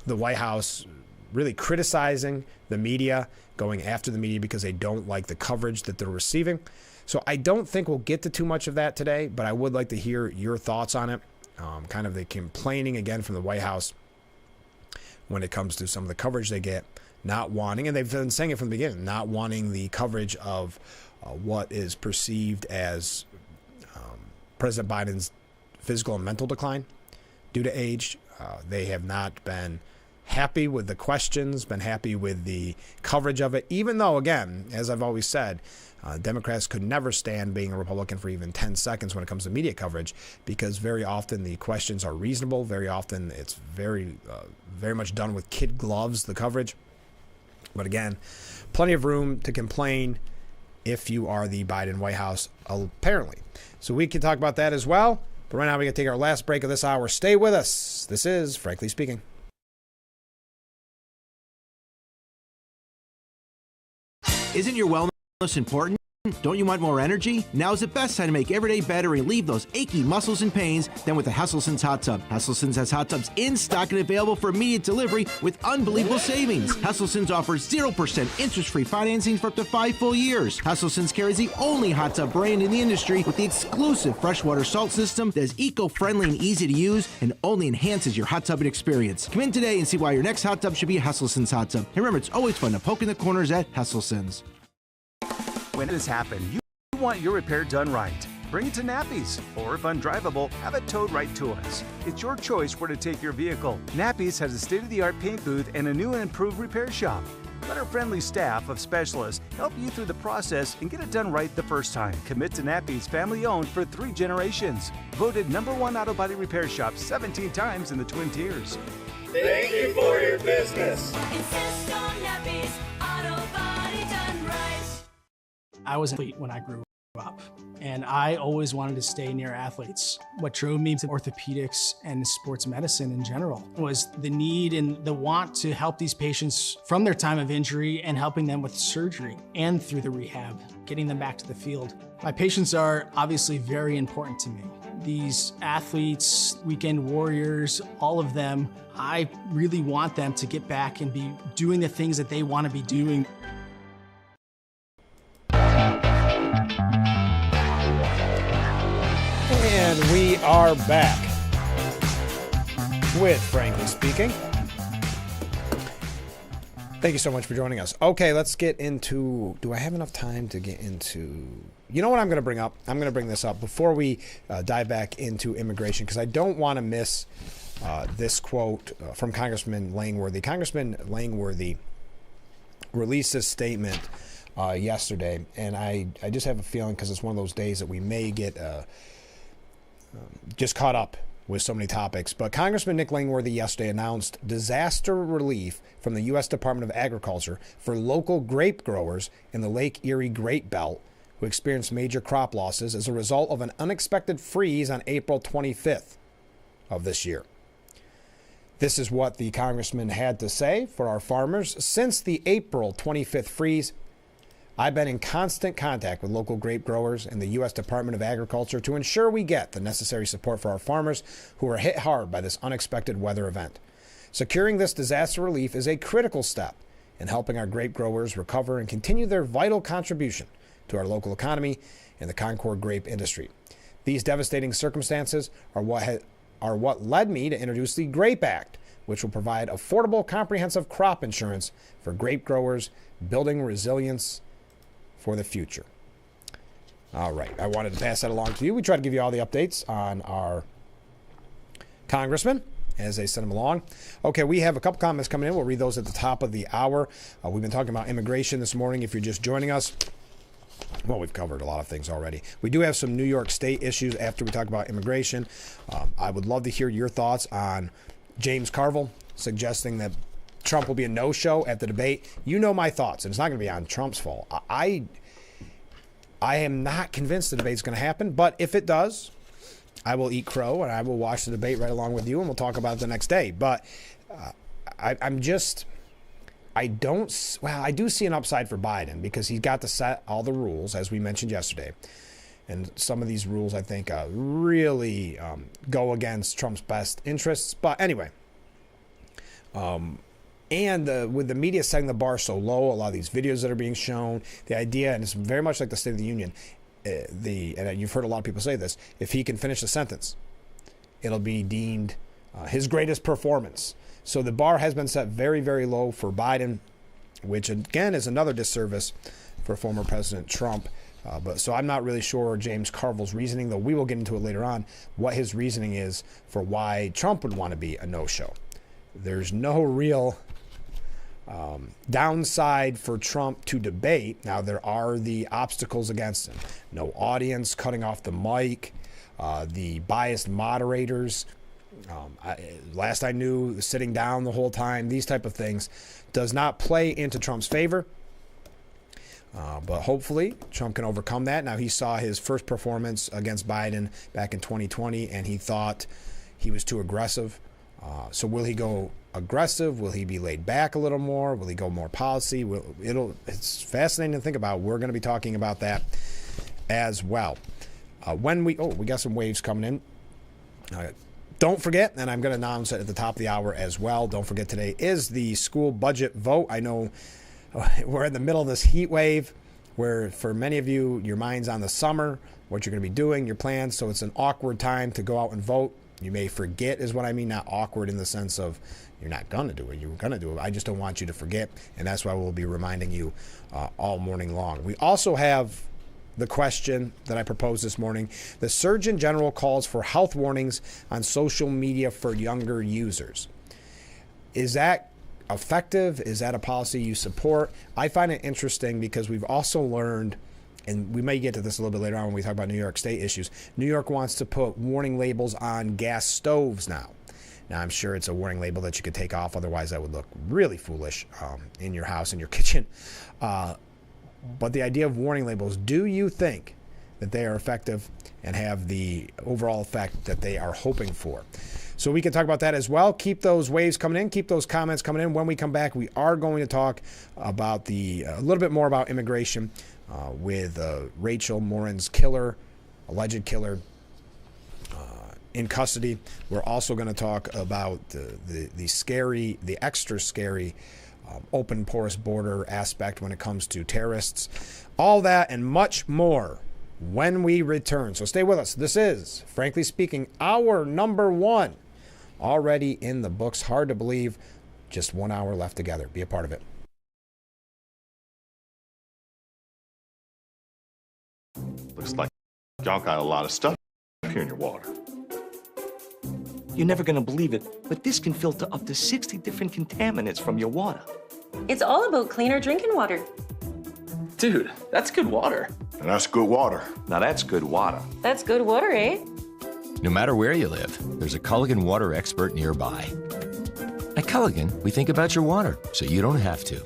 the White House really criticizing the media, going after the media because they don't like the coverage that they're receiving. So I don't think we'll get to too much of that today, but I would like to hear your thoughts on it. Kind of the complaining again from the White House when it comes to some of the coverage they get, not wanting, and they've been saying it from the beginning, not wanting the coverage of what is perceived as President Biden's physical and mental decline due to age. They have not been happy with the questions, been happy with the coverage of it, even though, again, as I've always said, Democrats could never stand being a Republican for even 10 seconds when it comes to media coverage because very often the questions are reasonable. Very often it's very much done with kid gloves, the coverage. But again, plenty of room to complain if you are the Biden White House, apparently. So we can talk about that as well. But right now we can take our last break of this hour. Stay with us. This is Frankly Speaking. Isn't your wellness important? Don't you want more energy? Now's the best time to make every day better and relieve those achy muscles and pains than with the Hesselson's Hot Tub. Hesselson's has hot tubs in stock and available for immediate delivery with unbelievable savings. Hesselson's offers 0% interest-free financing for up to 5 full years. Hesselson's carries the only hot tub brand in the industry with the exclusive freshwater salt system that is eco-friendly and easy to use and only enhances your hot tubbing experience. Come in today and see why your next hot tub should be a Hesselson's hot tub. And remember, it's always fun to poke in the corners at Hesselson's. When this happens, you want your repair done right. Bring it to Nappy's, or if undrivable, have it towed right to us. It's your choice where to take your vehicle. Nappy's has a state-of-the-art paint booth and a new and improved repair shop. Let our friendly staff of specialists help you through the process and get it done right the first time. Commit to Nappy's, family-owned for 3 generations. Voted #1 auto body repair shop 17 times in the Twin Tiers. Thank you for your business. Insist on Nappy's auto body done right. I was an athlete when I grew up, and I always wanted to stay near athletes. What drove me to orthopedics and sports medicine in general was the need and the want to help these patients from their time of injury and helping them with surgery and through the rehab, getting them back to the field. My patients are obviously very important to me. These athletes, weekend warriors, all of them, I really want them to get back and be doing the things that they want to be doing. And We are back with Frankly Speaking. Thank you so much for joining us. Okay, let's get into, do I have enough time to get into, you know what I'm going to bring up? I'm going to bring this up before we dive back into immigration, because I don't want to miss this quote from Congressman Langworthy. Congressman Langworthy released this statement yesterday, and I just have a feeling, because it's one of those days that we may get just caught up with so many topics. But Congressman Nick Langworthy yesterday announced disaster relief from the U.S. Department of Agriculture for local grape growers in the Lake Erie Grape Belt who experienced major crop losses as a result of an unexpected freeze on April 25th of this year. This is what the congressman had to say for our farmers. Since the April 25th freeze, I've been in constant contact with local grape growers and the U.S. Department of Agriculture to ensure we get the necessary support for our farmers who are hit hard by this unexpected weather event. Securing this disaster relief is a critical step in helping our grape growers recover and continue their vital contribution to our local economy and the Concord grape industry. These devastating circumstances are what led me to introduce the Grape Act, which will provide affordable, comprehensive crop insurance for grape growers, building resilience for the future. All right. I wanted to pass that along to you. We try to give you all the updates on our congressman as they send them along. Okay, we have a couple comments coming in. We'll read those at the top of the hour. We've been talking about immigration this morning. If you're just joining us, well, we've covered a lot of things already. We do have some New York State issues after we talk about immigration. I would love to hear your thoughts on James Carville suggesting that Trump will be a no-show at the debate. You know my thoughts, and it's not going to be on Trump's fault. I am not convinced the debate's going to happen, but if it does, I will eat crow, and I will watch the debate right along with you, and we'll talk about it the next day. But I do see an upside for Biden because he's got to set all the rules, as we mentioned yesterday. And some of these rules, I think, really go against Trump's best interests. But anyway, and with the media setting the bar so low, a lot of these videos that are being shown, the idea, and it's very much like the State of the Union, and you've heard a lot of people say this, if he can finish a sentence, it'll be deemed his greatest performance. So the bar has been set very, very low for Biden, which again is another disservice for former President Trump. So I'm not really sure James Carville's reasoning, though we will get into it later on, what his reasoning is for why Trump would want to be a no-show. There's no real downside for Trump to debate. Now, there are the obstacles against him. No audience, cutting off the mic, the biased moderators. Last I knew, sitting down the whole time, these type of things does not play into Trump's favor. But hopefully Trump can overcome that. Now, he saw his first performance against Biden back in 2020, and he thought he was too aggressive. So will he go aggressive? Will he be laid back a little more? Will he go more policy? It's fascinating to think about. We're going to be talking about that as well. We got some waves coming in. Don't forget, and I'm going to announce it at the top of the hour as well. Don't forget, today is the school budget vote. I know we're in the middle of this heat wave where for many of you, your mind's on the summer, what you're going to be doing, your plans. So it's an awkward time to go out and vote. You may forget is what I mean, not awkward in the sense of you're not going to do it. You're going to do it. I just don't want you to forget. And that's why we'll be reminding you all morning long. We also have the question that I proposed this morning. The Surgeon General calls for health warnings on social media for younger users. Is that effective? Is that a policy you support? I find it interesting because we've also learned, and we may get to this a little bit later on when we talk about New York State issues. New York wants to put warning labels on gas stoves now. Now, I'm sure it's a warning label that you could take off. Otherwise, that would look really foolish in your house, in your kitchen. But the idea of warning labels, do you think that they are effective and have the overall effect that they are hoping for? So we can talk about that as well. Keep those waves coming in. Keep those comments coming in. When we come back, we are going to talk about a little bit more about immigration with Rachel Morin's alleged killer, in custody. We're also going to talk about the extra scary open porous border aspect when it comes to terrorists. All that and much more when we return. So stay with us. This is, frankly speaking, hour number 1 already in the books. Hard to believe. Just 1 hour left together. Be a part of it. Looks like y'all got a lot of stuff here in your water. You're never gonna believe it, but this can filter up to 60 different contaminants from your water. It's all about cleaner drinking water. Dude, that's good water. And that's good water. Now that's good water. That's good water, eh? No matter where you live, there's a Culligan water expert nearby. At Culligan, we think about your water, so you don't have to.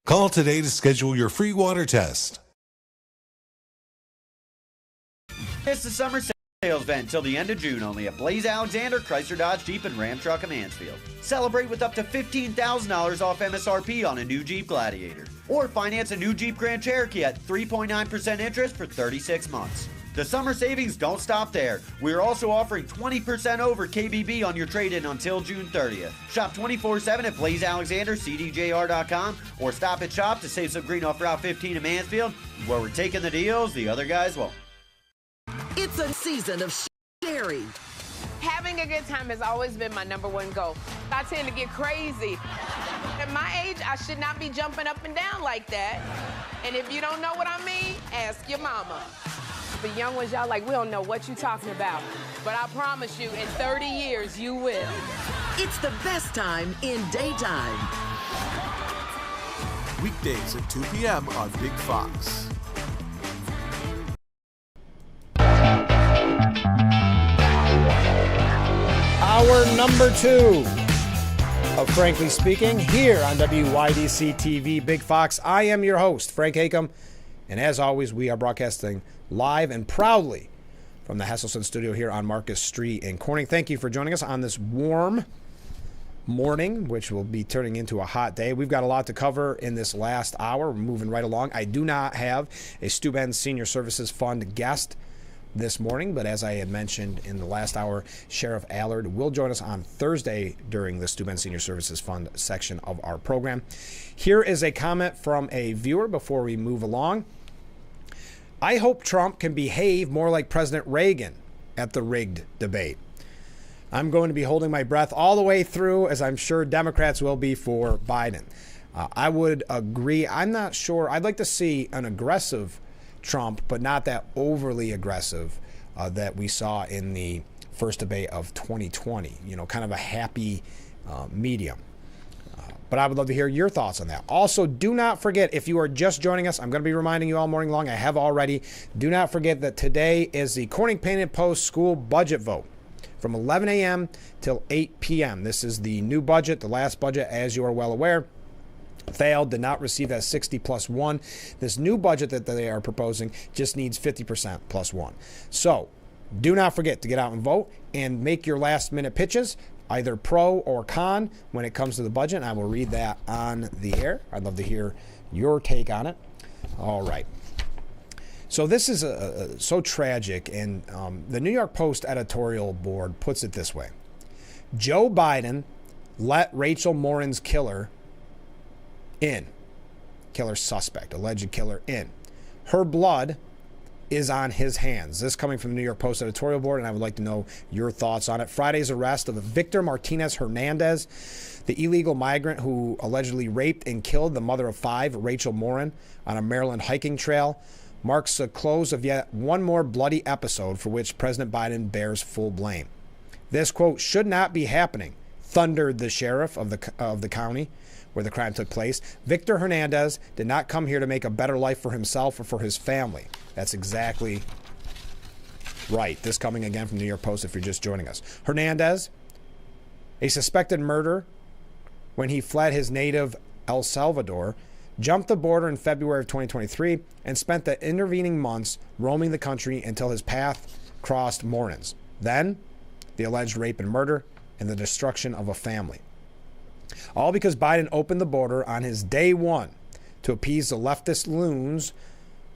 Call today to schedule your free water test. It's the summer sales event until the end of June, only at Blaze Alexander, Chrysler Dodge Jeep, and Ram Truck of Mansfield. Celebrate with up to $15,000 off MSRP on a new Jeep Gladiator. Or finance a new Jeep Grand Cherokee at 3.9% interest for 36 months. The summer savings don't stop there. We're also offering 20% over KBB on your trade-in until June 30th. Shop 24/7 at blazealexandercdjr.com or stop at shop to save some green off Route 15 in Mansfield, where we're taking the deals the other guys won't. It's a season of sharing. Having a good time has always been my #1 goal. I tend to get crazy. At my age, I should not be jumping up and down like that. And if you don't know what I mean, ask your mama. The young ones, y'all like, we don't know what you're talking about. But I promise you, in 30 years, you will. It's the best time in daytime. Weekdays at 2 p.m. on Big Fox. Hour number 2 of Frankly Speaking here on WYDC TV Big Fox. I am your host, Frank Hakem, and as always, we are broadcasting live and proudly from the Hesselson studio here on Marcus Street in Corning. Thank you for joining us on this warm morning, which will be turning into a hot day. We've got a lot to cover in this last hour. We're moving right along. I do not have a Steuben Senior Services Fund guest this morning, but as I had mentioned in the last hour, Sheriff Allard will join us on Thursday during the Steuben Senior Services Fund section of our program. Here is a comment from a viewer before we move along. I hope Trump can behave more like President Reagan at the rigged debate. I'm going to be holding my breath all the way through, as I'm sure Democrats will be for Biden. I would agree. I'm not sure. I'd like to see an aggressive Trump, but not that overly aggressive that we saw in the first debate of 2020. You know, kind of a happy medium. But I would love to hear your thoughts on that. Also, do not forget, if you are just joining us, I'm going to be reminding you all morning long. I have already. Do not forget that today is the Corning Painted Post school budget vote from 11 a.m. till 8 p.m. This is the new budget, the last budget, as you are well aware. Failed, did not receive that 60 plus 1. This new budget that they are proposing just needs 50% plus 1. So do not forget to get out and vote and make your last minute pitches, either pro or con, when it comes to the budget. And I will read that on the air. I'd love to hear your take on it. All right. So this is so tragic, and the New York Post editorial board puts it this way. Joe Biden let Rachel Morin's killer in. Killer suspect, alleged killer in. Her blood is on his hands. This coming from the New York Post editorial board, and I would like to know your thoughts on it. Friday's arrest of Victor Martinez Hernandez, the illegal migrant who allegedly raped and killed the mother of 5, Rachel Morin, on a Maryland hiking trail, marks the close of yet one more bloody episode for which President Biden bears full blame. This, quote, should not be happening, thundered the sheriff of the county where the crime took place. Victor Hernandez did not come here to make a better life for himself or for his family. That's exactly right. This coming again from the New York Post if you're just joining us. Hernandez, a suspected murderer when he fled his native El Salvador, jumped the border in February of 2023 and spent the intervening months roaming the country until his path crossed Morin's. Then, the alleged rape and murder and the destruction of a family. All because Biden opened the border on his day one to appease the leftist loons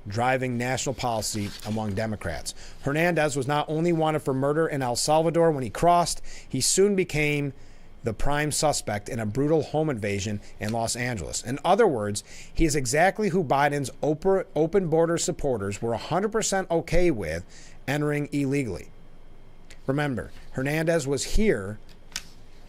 driving national policy among Democrats. Hernandez was not only wanted for murder in El Salvador when he crossed, he soon became the prime suspect in a brutal home invasion in Los Angeles. In other words, he is exactly who Biden's open border supporters were 100% okay with entering illegally. Remember, Hernandez was here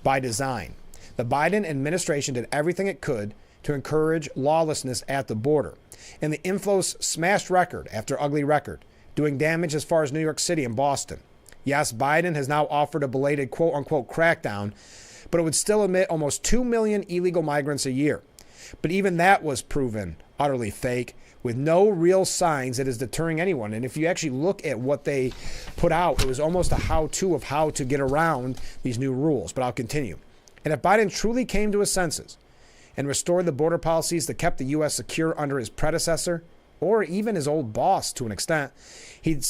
by design. The Biden administration did everything it could to encourage lawlessness at the border. And the inflows smashed record after ugly record, doing damage as far as New York City and Boston. Yes, Biden has now offered a belated quote-unquote crackdown, but it would still admit almost 2 million illegal migrants a year. But even that was proven utterly fake, with no real signs that is deterring anyone. And if you actually look at what they put out, it was almost a how-to of how to get around these new rules. But I'll continue. And if Biden truly came to his senses and restored the border policies that kept the U.S. secure under his predecessor, or even his old boss to an extent, he'd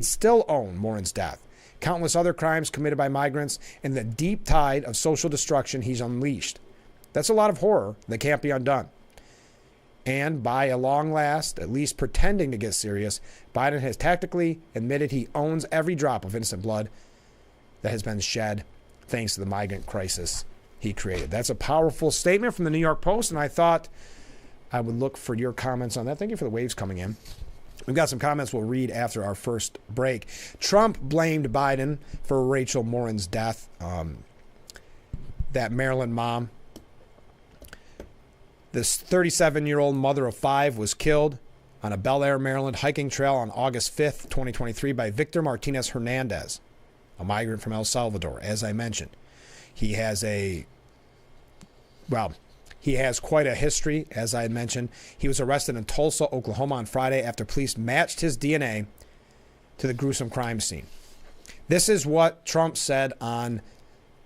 still own Morin's death, countless other crimes committed by migrants, and the deep tide of social destruction he's unleashed. That's a lot of horror that can't be undone. And by a long last, at least pretending to get serious, Biden has tactically admitted he owns every drop of innocent blood that has been shed thanks to the migrant crisis he created. That's a powerful statement from the New York Post, and I thought I would look for your comments on that. Thank you for the waves coming in. We've got some comments we'll read after our first break. Trump blamed Biden for Rachel Morin's death. That Maryland mom, this 37-year-old mother of 5, was killed on a Bel Air, Maryland hiking trail on August 5th, 2023 by Victor Martinez Hernandez, a migrant from El Salvador, as I mentioned. He has quite a history, as I mentioned. He was arrested in Tulsa, Oklahoma on Friday after police matched his DNA to the gruesome crime scene. This is what Trump said on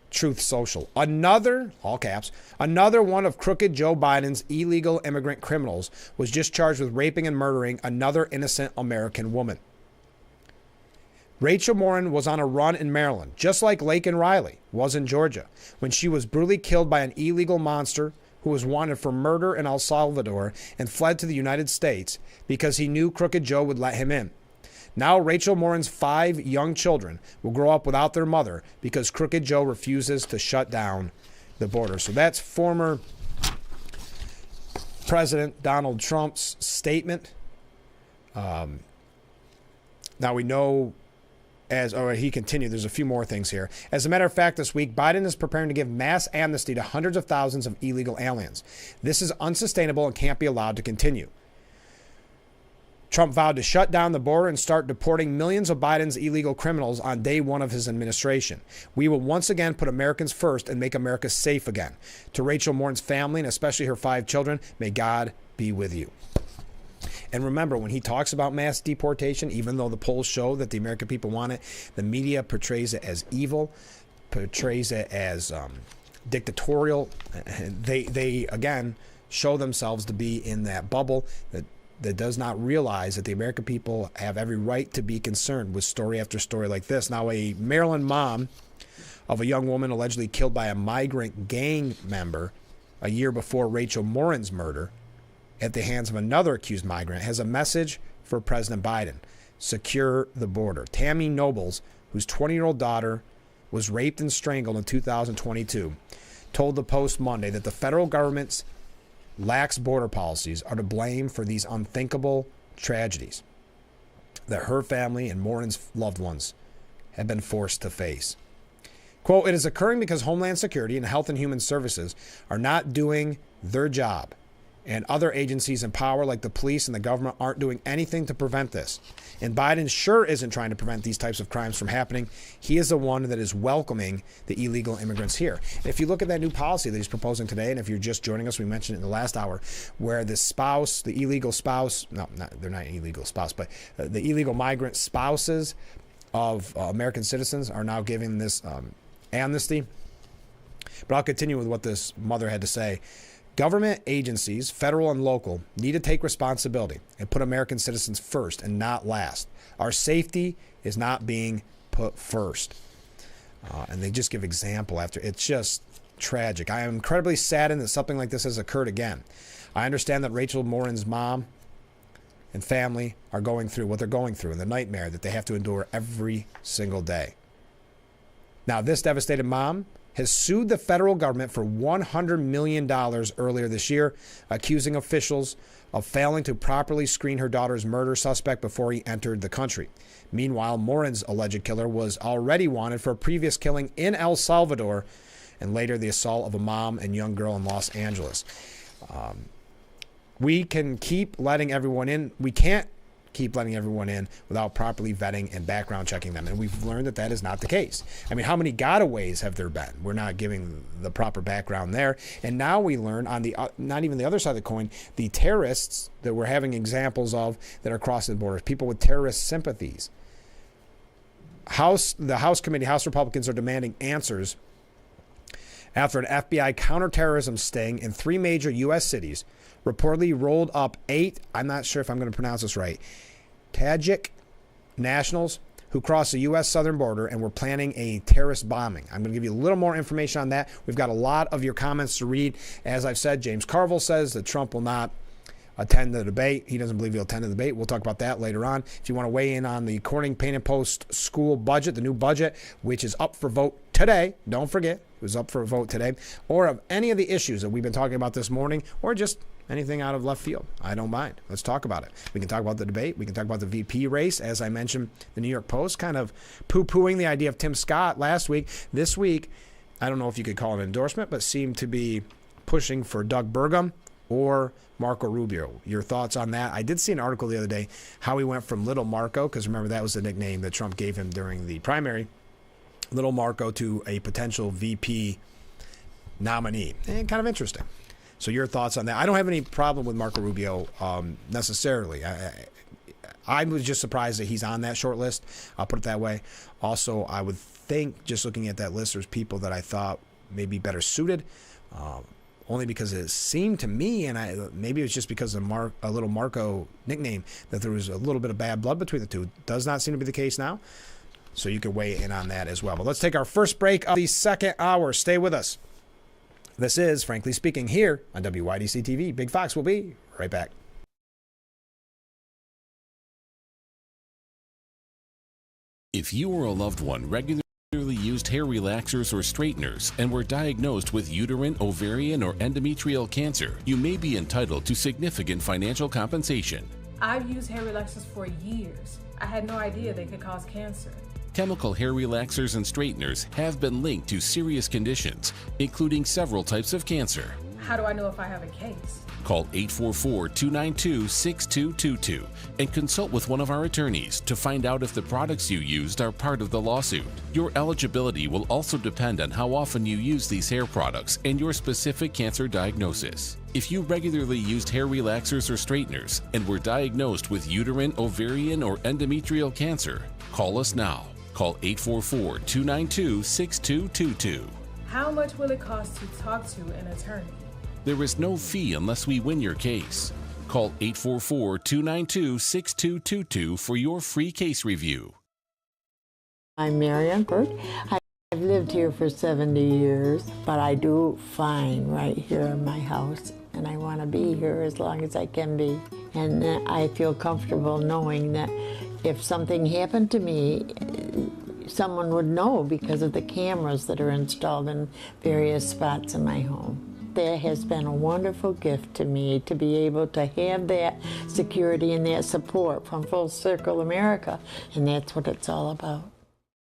Truth Social. Another, all caps, another one of crooked Joe Biden's illegal immigrant criminals was just charged with raping and murdering another innocent American woman. Rachel Morin was on a run in Maryland, just like Laken Riley was in Georgia, when she was brutally killed by an illegal monster who was wanted for murder in El Salvador and fled to the United States because he knew Crooked Joe would let him in. Now Rachel Morin's 5 young children will grow up without their mother because Crooked Joe refuses to shut down the border. So that's former President Donald Trump's statement. Now we know, he continued, there's a few more things here. As a matter of fact, this week, Biden is preparing to give mass amnesty to hundreds of thousands of illegal aliens. This is unsustainable and can't be allowed to continue. Trump vowed to shut down the border and start deporting millions of Biden's illegal criminals on day one of his administration. We will once again put Americans first and make America safe again. To Rachel Morin's family, and especially her 5 children, may God be with you. And remember, when he talks about mass deportation, even though the polls show that the American people want it, the media portrays it as evil, portrays it as dictatorial. They again show themselves to be in that bubble that does not realize that the American people have every right to be concerned with story after story like this. Now, a Maryland mom of a young woman allegedly killed by a migrant gang member a year before Rachel Morin's murder at the hands of another accused migrant has a message for President Biden. Secure the border. Tammy Nobles, whose 20-year-old daughter was raped and strangled in 2022, told the Post Monday that the federal government's lax border policies are to blame for these unthinkable tragedies that her family and Morin's loved ones have been forced to face. Quote, "It is occurring because Homeland Security and Health and Human Services are not doing their job, and other agencies in power like the police and the government aren't doing anything to prevent this. And Biden sure isn't trying to prevent these types of crimes from happening. He is the one that is welcoming the illegal immigrants here." And if you look at that new policy that he's proposing today, and if you're just joining us, we mentioned it in the last hour, where the spouse, the illegal spouse, they're not illegal spouse, but the illegal migrant spouses of American citizens are now giving this amnesty. But I'll continue with what this mother had to say. Government agencies, federal and local, need to take responsibility and put American citizens first and not last. Our safety is not being put first. And they just give example after. It's just tragic. I am incredibly saddened that something like this has occurred again. I understand that Rachel Morin's mom and family are going through what they're going through and the nightmare that they have to endure every single day. Now, this devastated mom has sued the federal government for $100 million earlier this year, accusing officials of failing to properly screen her daughter's murder suspect before he entered the country. Meanwhile, Morin's alleged killer was already wanted for a previous killing in El Salvador and later the assault of a mom and young girl in Los Angeles. We can keep letting everyone in. We can't keep letting everyone in without properly vetting and background checking them. And we've learned that that is not the case. I mean, how many gotaways have there been? We're not giving the proper background there. And now we learn on the, not even the other side of the coin, the terrorists that we're having examples of that are crossing the borders, people with terrorist sympathies. The House Republicans are demanding answers after an FBI counterterrorism sting in 3 major U.S. cities reportedly rolled up 8, I'm not sure if I'm going to pronounce this right, Tajik nationals who crossed the U.S. southern border and were planning a terrorist bombing. I'm going to give you a little more information on that. We've got a lot of your comments to read. As I've said, James Carville says that Trump will not attend the debate. He doesn't believe he'll attend the debate. We'll talk about that later on. If you want to weigh in on the Corning Paint and Post school budget, the new budget, which is up for vote today, don't forget, it was up for a vote today, or of any of the issues that we've been talking about this morning, or just anything out of left field, I don't mind. Let's talk about it. We can talk about the debate. We can talk about the VP race. As I mentioned, the New York Post kind of poo-pooing the idea of Tim Scott last week. This week, I don't know if you could call it an endorsement, but seemed to be pushing for Doug Burgum or Marco Rubio. Your thoughts on that? I did see an article the other day how he went from Little Marco, because remember that was the nickname that Trump gave him during the primary, Little Marco, to a potential VP nominee. And kind of interesting. So your thoughts on that? I don't have any problem with Marco Rubio necessarily. I was just surprised that he's on that short list. I'll put it that way. Also, I would think, just looking at that list, there's people that I thought may be better suited. Only because it seemed to me, and maybe it was just because of a Little Marco nickname, that there was a little bit of bad blood between the two. Does not seem to be the case now. So you can weigh in on that as well. But let's take our first break of the second hour. Stay with us. This is Frankly Speaking here on WYDC TV. Big Fox will be right back. If you or a loved one regularly used hair relaxers or straighteners and were diagnosed with uterine, ovarian, or endometrial cancer, you may be entitled to significant financial compensation. I've used hair relaxers for years. I had no idea they could cause cancer. Chemical hair relaxers and straighteners have been linked to serious conditions, including several types of cancer. How do I know if I have a case? Call 844-292-6222 and consult with one of our attorneys to find out if the products you used are part of the lawsuit. Your eligibility will also depend on how often you use these hair products and your specific cancer diagnosis. If you regularly used hair relaxers or straighteners and were diagnosed with uterine, ovarian, or endometrial cancer, call us now. Call 844-292-6222. How much will it cost to talk to an attorney? There is no fee unless we win your case. Call 844-292-6222 for your free case review. I'm Marianne Burt. I've lived here for 70 years, but I do fine right here in my house, and I want to be here as long as I can be. And I feel comfortable knowing that if something happened to me, someone would know because of the cameras that are installed in various spots in my home. That has been a wonderful gift to me, to be able to have that security and that support from Full Circle America, and that's what it's all about.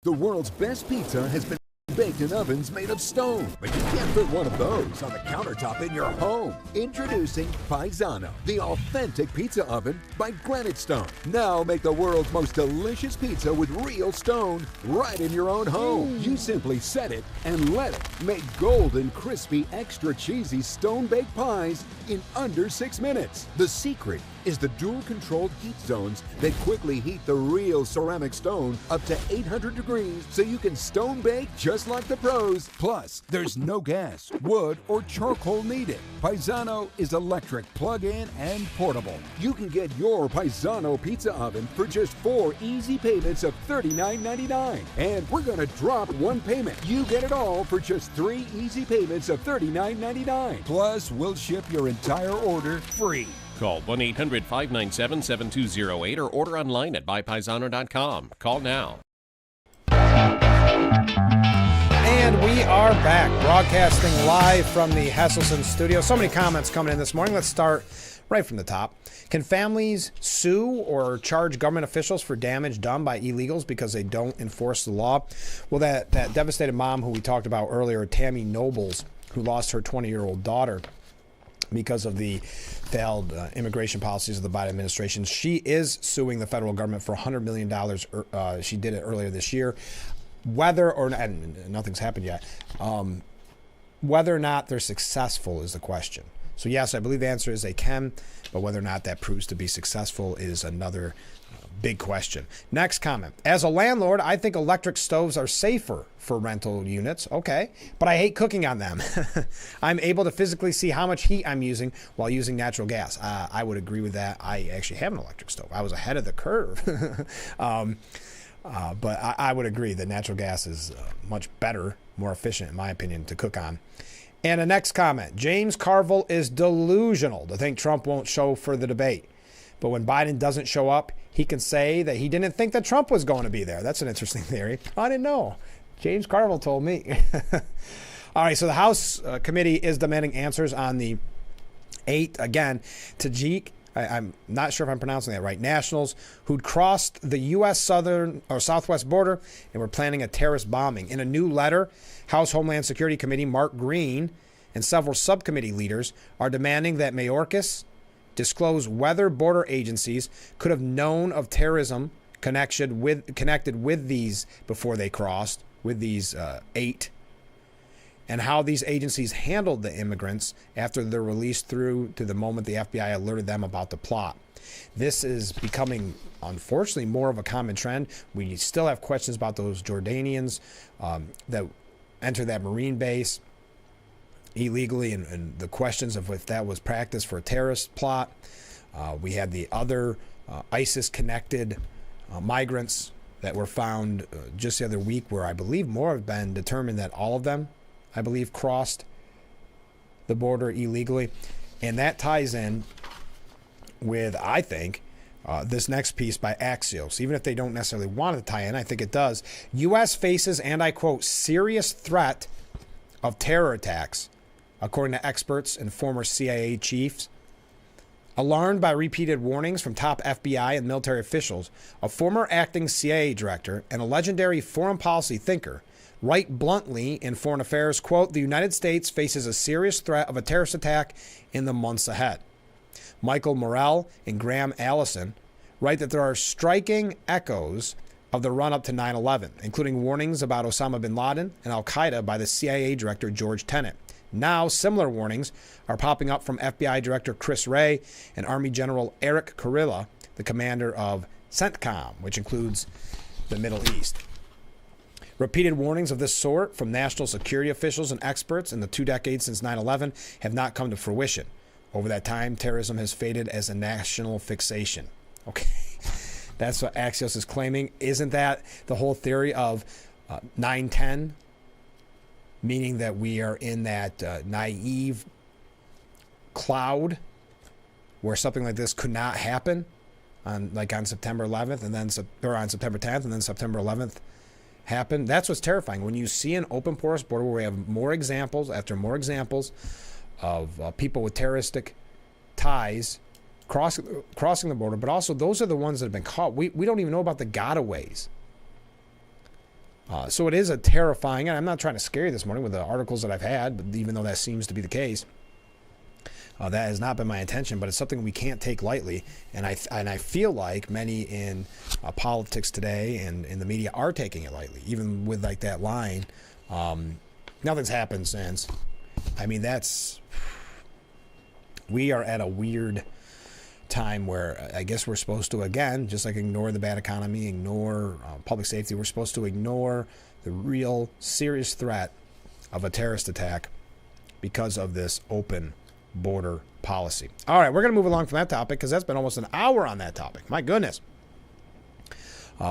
The world's best pizza has been baked in ovens made of stone, but you can't put one of those on the countertop in your home. Introducing Paisano, the authentic pizza oven by Granite Stone. Now make the world's most delicious pizza with real stone right in your own home. You simply set it and let it make golden, crispy, extra cheesy stone-baked pies in under 6 minutes. The secret is the dual-controlled heat zones that quickly heat the real ceramic stone up to 800 degrees so you can stone bake just like the pros. Plus, there's no gas, wood, or charcoal needed. Paisano is electric, plug-in, and portable. You can get your Paisano pizza oven for just 4 easy payments of $39.99. And we're going to drop one payment. You get it all for just 3 easy payments of $39.99. Plus, we'll ship your entire order free. Call 1-800-597-7208 or order online at buypaisano.com. Call now. And we are back, broadcasting live from the Hesselson studio. So many comments coming in this morning. Let's start right from the top. Can families sue or charge government officials for damage done by illegals because they don't enforce the law? Well, that devastated mom who we talked about earlier, Tammy Nobles, who lost her 20-year-old daughter because of the failed immigration policies of the Biden administration, she is suing the federal government for $100 million. She did it earlier this year. Whether or not, and nothing's happened yet, whether or not they're successful is the question. So yes, I believe the answer is they can, but whether or not that proves to be successful is another big question. Next comment. As a landlord, I think electric stoves are safer for rental units. Okay, but I hate cooking on them. I'm able to physically see how much heat I'm using while using natural gas. I would agree with that. I actually have an electric stove. I was ahead of the curve. But I would agree that natural gas is much better, more efficient, in my opinion, to cook on. And the next comment, James Carville is delusional to think Trump won't show for the debate. But when Biden doesn't show up, he can say that he didn't think that Trump was going to be there. That's an interesting theory. I didn't know. James Carville told me. All right, so the House committee is demanding answers on the 8, again, Tajik. I'm not sure if I'm pronouncing that right. Nationals who'd crossed the U.S. southern or southwest border and were planning a terrorist bombing. In a new letter, House Homeland Security Committee Mark Green and several subcommittee leaders are demanding that Mayorkas disclose whether border agencies could have known of terrorism connected with these before they crossed, with these 8, and how these agencies handled the immigrants after their release through to the moment the FBI alerted them about the plot. This is becoming, unfortunately, more of a common trend. We still have questions about those Jordanians that entered that Marine base illegally, and the questions of if that was practice for a terrorist plot. We had the other ISIS-connected migrants that were found just the other week, where I believe more have been determined that all of them, I believe, crossed the border illegally. And that ties in with, I think, this next piece by Axios. Even if they don't necessarily want it to tie in, I think it does. U.S. faces, and I quote, serious threat of terror attacks, according to experts and former CIA chiefs. Alarmed by repeated warnings from top FBI and military officials, a former acting CIA director and a legendary foreign policy thinker write bluntly in Foreign Affairs, quote, the United States faces a serious threat of a terrorist attack in the months ahead. Michael Morrell and Graham Allison write that there are striking echoes of the run-up to 9/11, including warnings about Osama bin Laden and al-Qaeda by the CIA director George Tenet. Now, similar warnings are popping up from FBI Director Chris Wray and Army General Eric Kurilla, the commander of CENTCOM, which includes the Middle East. Repeated warnings of this sort from national security officials and experts in the 2 decades since 9/11 have not come to fruition. Over that time, terrorism has faded as a national fixation. Okay, that's what Axios is claiming. Isn't that the whole theory of 9/10? Meaning that we are in that naive cloud where something like this could not happen on September 11th and then on September 10th and then September 11th happened. That's what's terrifying. When you see an open porous border where we have more examples after more examples of people with terroristic ties crossing the border, but also those are the ones that have been caught. We don't even know about the gotaways. So it is a terrifying, and I'm not trying to scare you this morning with the articles that I've had, but even though that seems to be the case, that has not been my intention, but it's something we can't take lightly. And I feel like many in politics today and in the media are taking it lightly, even with like that line, nothing's happened since. I mean, we are at a weird time where I guess we're supposed to, again, just like ignore the bad economy, ignore public safety, we're supposed to ignore the real serious threat of a terrorist attack because of this open border policy. All right, we're going to move along from that topic because that's been almost an hour on that topic. My goodness.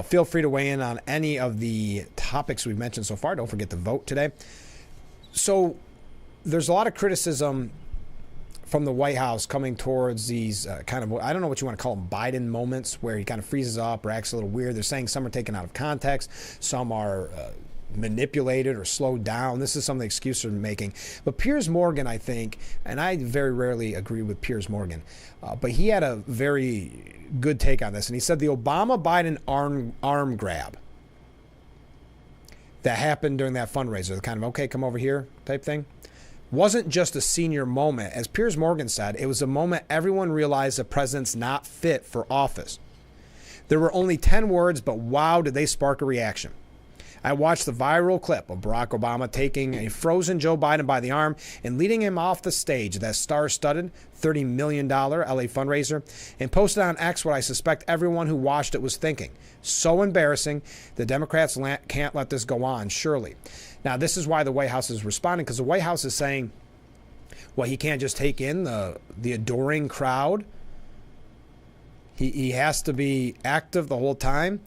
Feel free to weigh in on any of the topics we've mentioned so far. Don't forget to vote today. So there's a lot of criticism from the White House coming towards these kind of, I don't know what you want to call them, Biden moments where he kind of freezes up or acts a little weird. They're saying some are taken out of context. Some are manipulated or slowed down. This is some of the excuses they're making. But Piers Morgan, I think, and I very rarely agree with Piers Morgan, but he had a very good take on this. And he said the Obama-Biden arm grab that happened during that fundraiser, the kind of, okay, come over here type thing, wasn't just a senior moment. As Piers Morgan said, it was a moment everyone realized the president's not fit for office. There were only 10 words, but wow, did they spark a reaction. I watched the viral clip of Barack Obama taking a frozen Joe Biden by the arm and leading him off the stage at that star-studded $30 million LA fundraiser and posted on X what I suspect everyone who watched it was thinking. So embarrassing. The Democrats can't let this go on, surely. Now, this is why the White House is responding, because the White House is saying, well, he can't just take in the adoring crowd. He has to be active the whole time.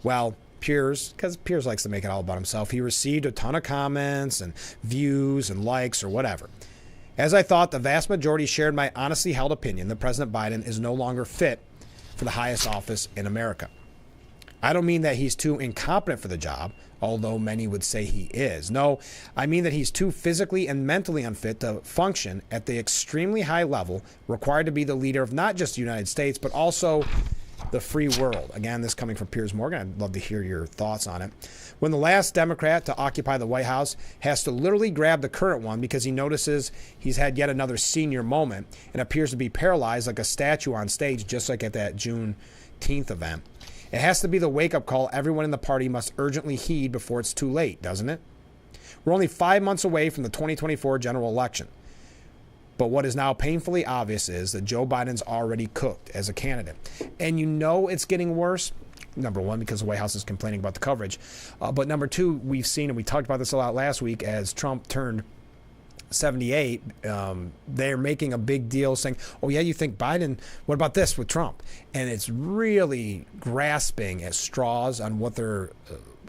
Well, Piers, because Piers likes to make it all about himself, he received a ton of comments and views and likes or whatever. As I thought, the vast majority shared my honestly held opinion that President Biden is no longer fit for the highest office in America. I don't mean that he's too incompetent for the job, although many would say he is. No, I mean that he's too physically and mentally unfit to function at the extremely high level required to be the leader of not just the United States, but also the free world. Again, this coming from Piers Morgan. I'd love to hear your thoughts on it. When the last Democrat to occupy the White House has to literally grab the current one because he notices he's had yet another senior moment and appears to be paralyzed like a statue on stage, just like at that Juneteenth event. It has to be the wake-up call everyone in the party must urgently heed before it's too late, doesn't it? We're only 5 months away from the 2024 general election. But what is now painfully obvious is that Joe Biden's already cooked as a candidate. And you know it's getting worse. Number one, because the White House is complaining about the coverage. But number two, we've seen, and we talked about this a lot last week, as Trump turned 78, they're making a big deal saying, oh, yeah, you think Biden, what about this with Trump? And it's really grasping at straws on what they're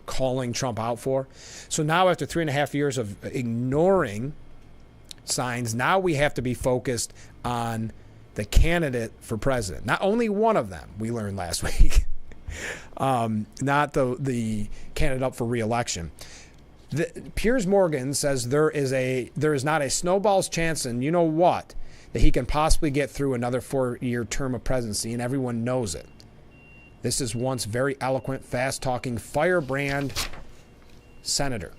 calling Trump out for. So now after 3.5 years of ignoring signs, now we have to be focused on the candidate for president. Not only one of them, we learned last week, not the candidate up for re-election. Piers Morgan says there is not a snowball's chance, and you know what, that he can possibly get through another 4-year term of presidency, and everyone knows it. This is once very eloquent, fast-talking, firebrand senator.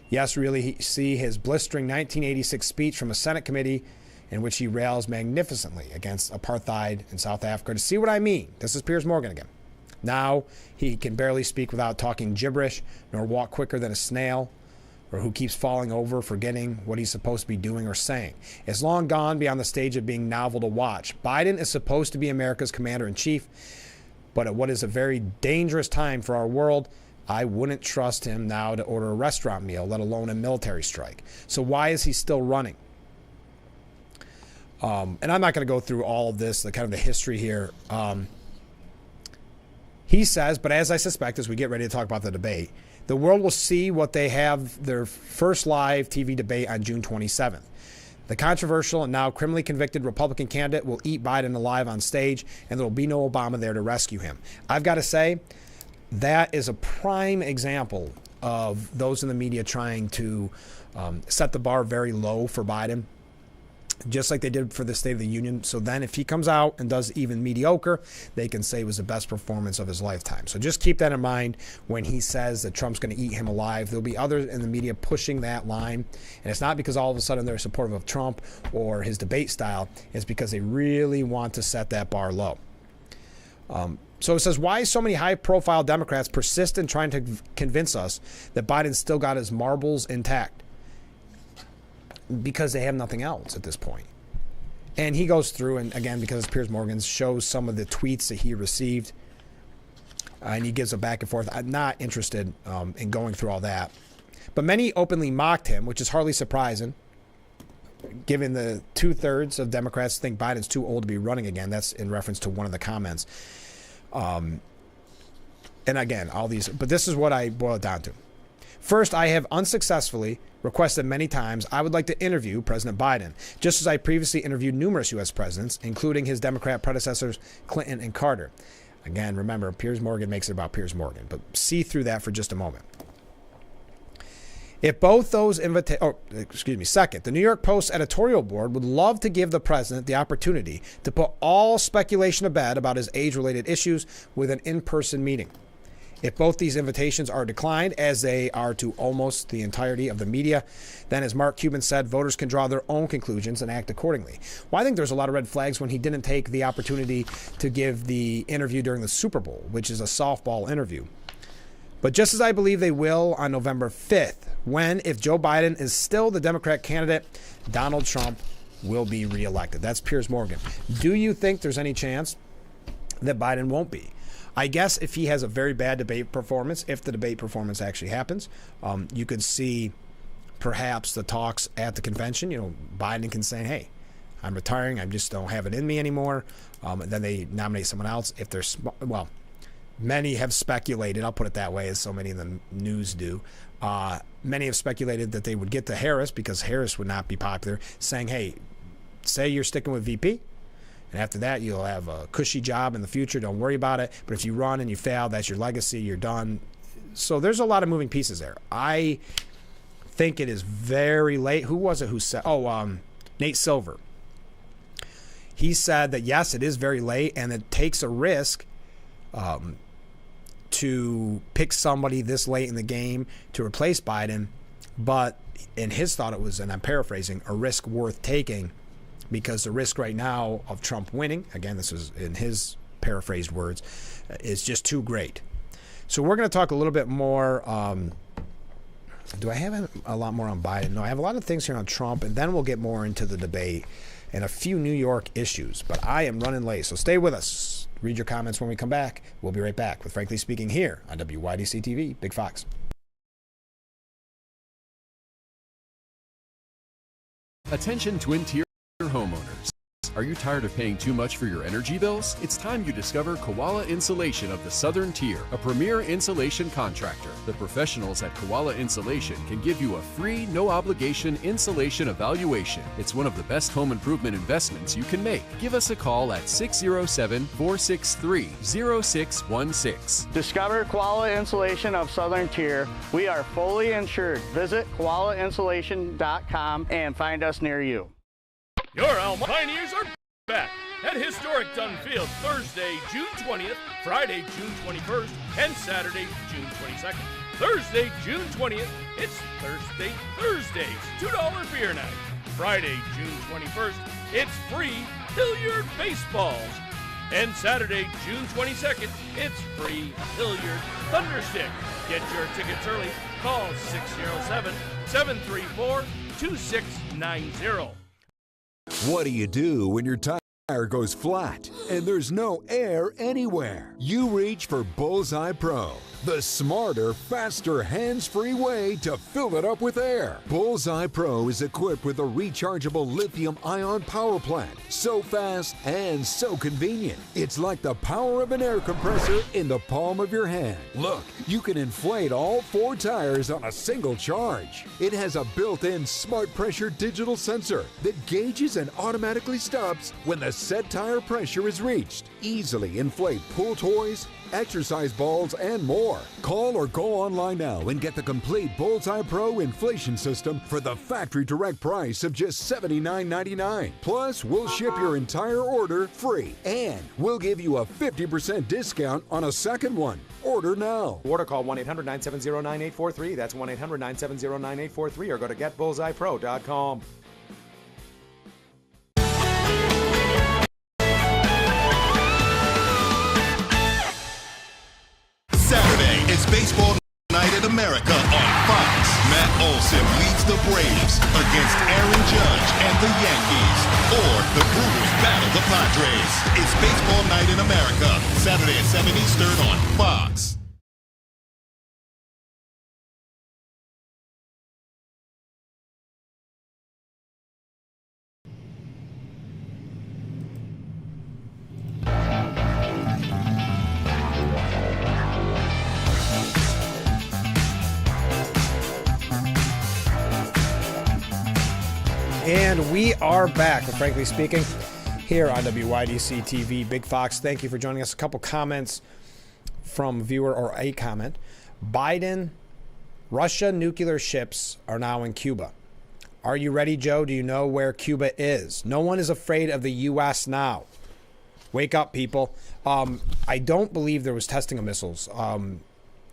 Yes, really see his blistering 1986 speech from a Senate committee in which he rails magnificently against apartheid in South Africa. To see what I mean, this is Piers Morgan again. Now he can barely speak without talking gibberish, nor walk quicker than a snail, or who keeps falling over, forgetting what he's supposed to be doing or saying. It's long gone beyond the stage of being novel to watch. Biden is supposed to be America's commander-in-chief, but at what is a very dangerous time for our world, I wouldn't trust him now to order a restaurant meal, let alone a military strike. So why is he still running? And I'm not going to go through all of this, the kind of the history here. He says, but as I suspect, as we get ready to talk about the debate, the world will see what they have their first live TV debate on June 27th. The controversial and now criminally convicted Republican candidate will eat Biden alive on stage, and there will be no Obama there to rescue him. I've got to say, that is a prime example of those in the media trying to set the bar very low for Biden, just like they did for the State of the Union. So then if he comes out and does even mediocre, they can say it was the best performance of his lifetime. So just keep that in mind when he says that Trump's going to eat him alive. There'll be others in the media pushing that line. And it's not because all of a sudden they're supportive of Trump or his debate style. It's because they really want to set that bar low. So it says, why so many high-profile Democrats persist in trying to convince us that Biden's still got his marbles intact? Because they have nothing else at this point. And he goes through, and again, because it's Piers Morgan, shows some of the tweets that he received. And he gives a back and forth. I'm not interested in going through all that. But many openly mocked him, which is hardly surprising, given the 2/3 of Democrats think Biden's too old to be running again. That's in reference to one of the comments. And again, all these, but this is what I boil it down to. First, I have unsuccessfully requested many times I would like to interview President Biden, just as I previously interviewed numerous U.S. presidents, including his Democrat predecessors Clinton and Carter. Again, remember, Piers Morgan makes it about Piers Morgan, but see through that for just a moment. If both those second, the New York Post editorial board would love to give the president the opportunity to put all speculation to bed about his age-related issues with an in-person meeting. If both these invitations are declined, as they are to almost the entirety of the media, then, as Mark Cuban said, voters can draw their own conclusions and act accordingly. Well, I think there's a lot of red flags when he didn't take the opportunity to give the interview during the Super Bowl, which is a softball interview. But just as I believe they will on November 5th, when, if Joe Biden is still the Democrat candidate, Donald Trump will be reelected. That's Piers Morgan. Do you think there's any chance that Biden won't be? I guess if he has a very bad debate performance, if the debate performance actually happens, you could see perhaps the talks at the convention. Biden can say, hey, I'm retiring. I just don't have it in me anymore. Then they nominate someone else. If they're many have speculated, I'll put it that way, as so many of the news do. Many have speculated that they would get to Harris because Harris would not be popular, saying, hey, say you're sticking with VP, and after that you'll have a cushy job in the future. Don't worry about it. But if you run and you fail, that's your legacy. You're done. So there's a lot of moving pieces there. I think it is very late. Who was it who said? Nate Silver. He said that, yes, it is very late, and it takes a risk to pick somebody this late in the game to replace Biden, but in his thought it was, and I'm paraphrasing, a risk worth taking, because the risk right now of Trump winning, again, this is in his paraphrased words, is just too great. So we're going to talk a little bit more. Do I have a lot more on Biden? No, I have a lot of things here on Trump, and then we'll get more into the debate and a few New York issues, but I am running late, so stay with us. Read your comments when we come back. We'll be right back with Frankly Speaking here on WYDC TV, Big Fox. Attention Twin Tier homeowners. Are you tired of paying too much for your energy bills? It's time you discover Koala Insulation of the Southern Tier, a premier insulation contractor. The professionals at Koala Insulation can give you a free, no-obligation insulation evaluation. It's one of the best home improvement investments you can make. Give us a call at 607-463-0616. Discover Koala Insulation of Southern Tier. We are fully insured. Visit koalainsulation.com and find us near you. Your Alma Pioneers are back at historic Dunn Field Thursday, June 20th, Friday, June 21st, and Saturday, June 22nd. Thursday, June 20th, it's Thursday Thursdays, $2 beer night. Friday, June 21st, it's free Hilliard baseballs. And Saturday, June 22nd, it's free Hilliard Thunderstick. Get your tickets early. Call 607-734-2690. What do you do when your tire goes flat and there's no air anywhere? You reach for Bullseye Pro, the smarter, faster, hands-free way to fill it up with air. Bullseye Pro is equipped with a rechargeable lithium-ion power plant. So fast and so convenient. It's like the power of an air compressor in the palm of your hand. Look, you can inflate all 4 tires on a single charge. It has a built-in smart pressure digital sensor that gauges and automatically stops when the set tire pressure is reached. Easily inflate pool toys, exercise balls, and more. Call or go online now and get the complete Bullseye Pro inflation system for the factory direct price of just $79.99. Plus, we'll ship your entire order free, and we'll give you a 50% discount on a second one. Order now. Order call 1-800-970-9843. That's 1-800-970-9843, or go to getbullseyepro.com. Saturday is Baseball Night in America on Fox. Matt Olson leads the Braves against Aaron Judge and the Yankees. Or the Brewers battle the Padres. It's Baseball Night in America, Saturday at 7 Eastern on Fox. And we are back with Frankly Speaking here on WYDC TV. Big Fox, thank you for joining us. A couple comments from viewer, or a comment. Biden, Russia nuclear ships are now in Cuba. Are you ready, Joe? Do you know where Cuba is? No one is afraid of the U.S. now. Wake up, people. I don't believe there was testing of missiles,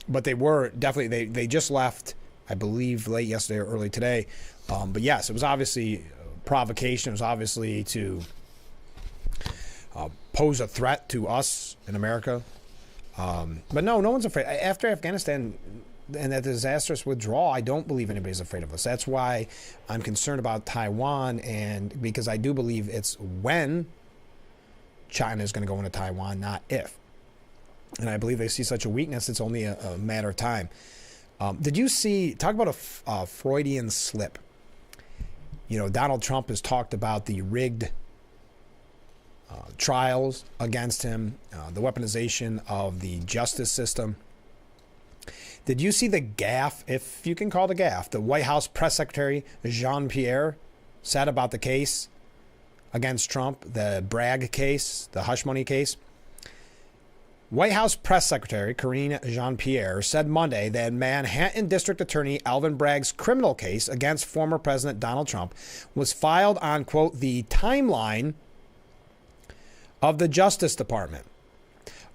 but they were definitely, they just left, I believe, late yesterday or early today. But yes, it was obviously provocation. It was obviously to pose a threat to us in America. But no one's afraid. After Afghanistan and that disastrous withdrawal, I don't believe anybody's afraid of us. That's why I'm concerned about Taiwan, and because I do believe it's when China is going to go into Taiwan, not if. And I believe they see such a weakness, it's only a matter of time. Did you see, talk about a Freudian slip. You know, Donald Trump has talked about the rigged trials against him, the weaponization of the justice system. Did you see the gaffe, if you can call it a gaffe, the White House press secretary Jean-Pierre said about the case against Trump, the Bragg case, the hush money case? White House press secretary Karine Jean-Pierre said Monday that Manhattan District Attorney Alvin Bragg's criminal case against former President Donald Trump was filed on, quote, the timeline of the Justice Department.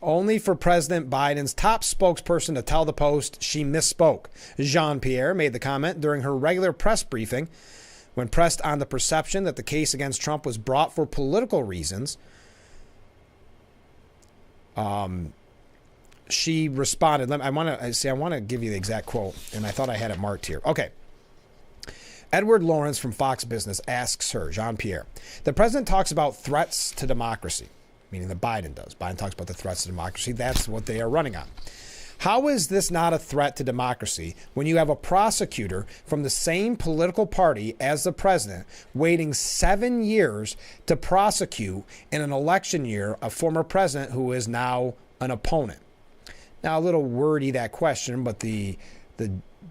Only for President Biden's top spokesperson to tell the Post she misspoke. Jean-Pierre made the comment during her regular press briefing when pressed on the perception that the case against Trump was brought for political reasons. She responded. I want to give you the exact quote, and I thought I had it marked here. Okay. Edward Lawrence from Fox Business asks her, Jean-Pierre, the president talks about threats to democracy, meaning that Biden does. Biden talks about the threats to democracy. That's what they are running on. How is this not a threat to democracy when you have a prosecutor from the same political party as the president waiting 7 years to prosecute in an election year a former president who is now an opponent? Now, a little wordy, that question, but the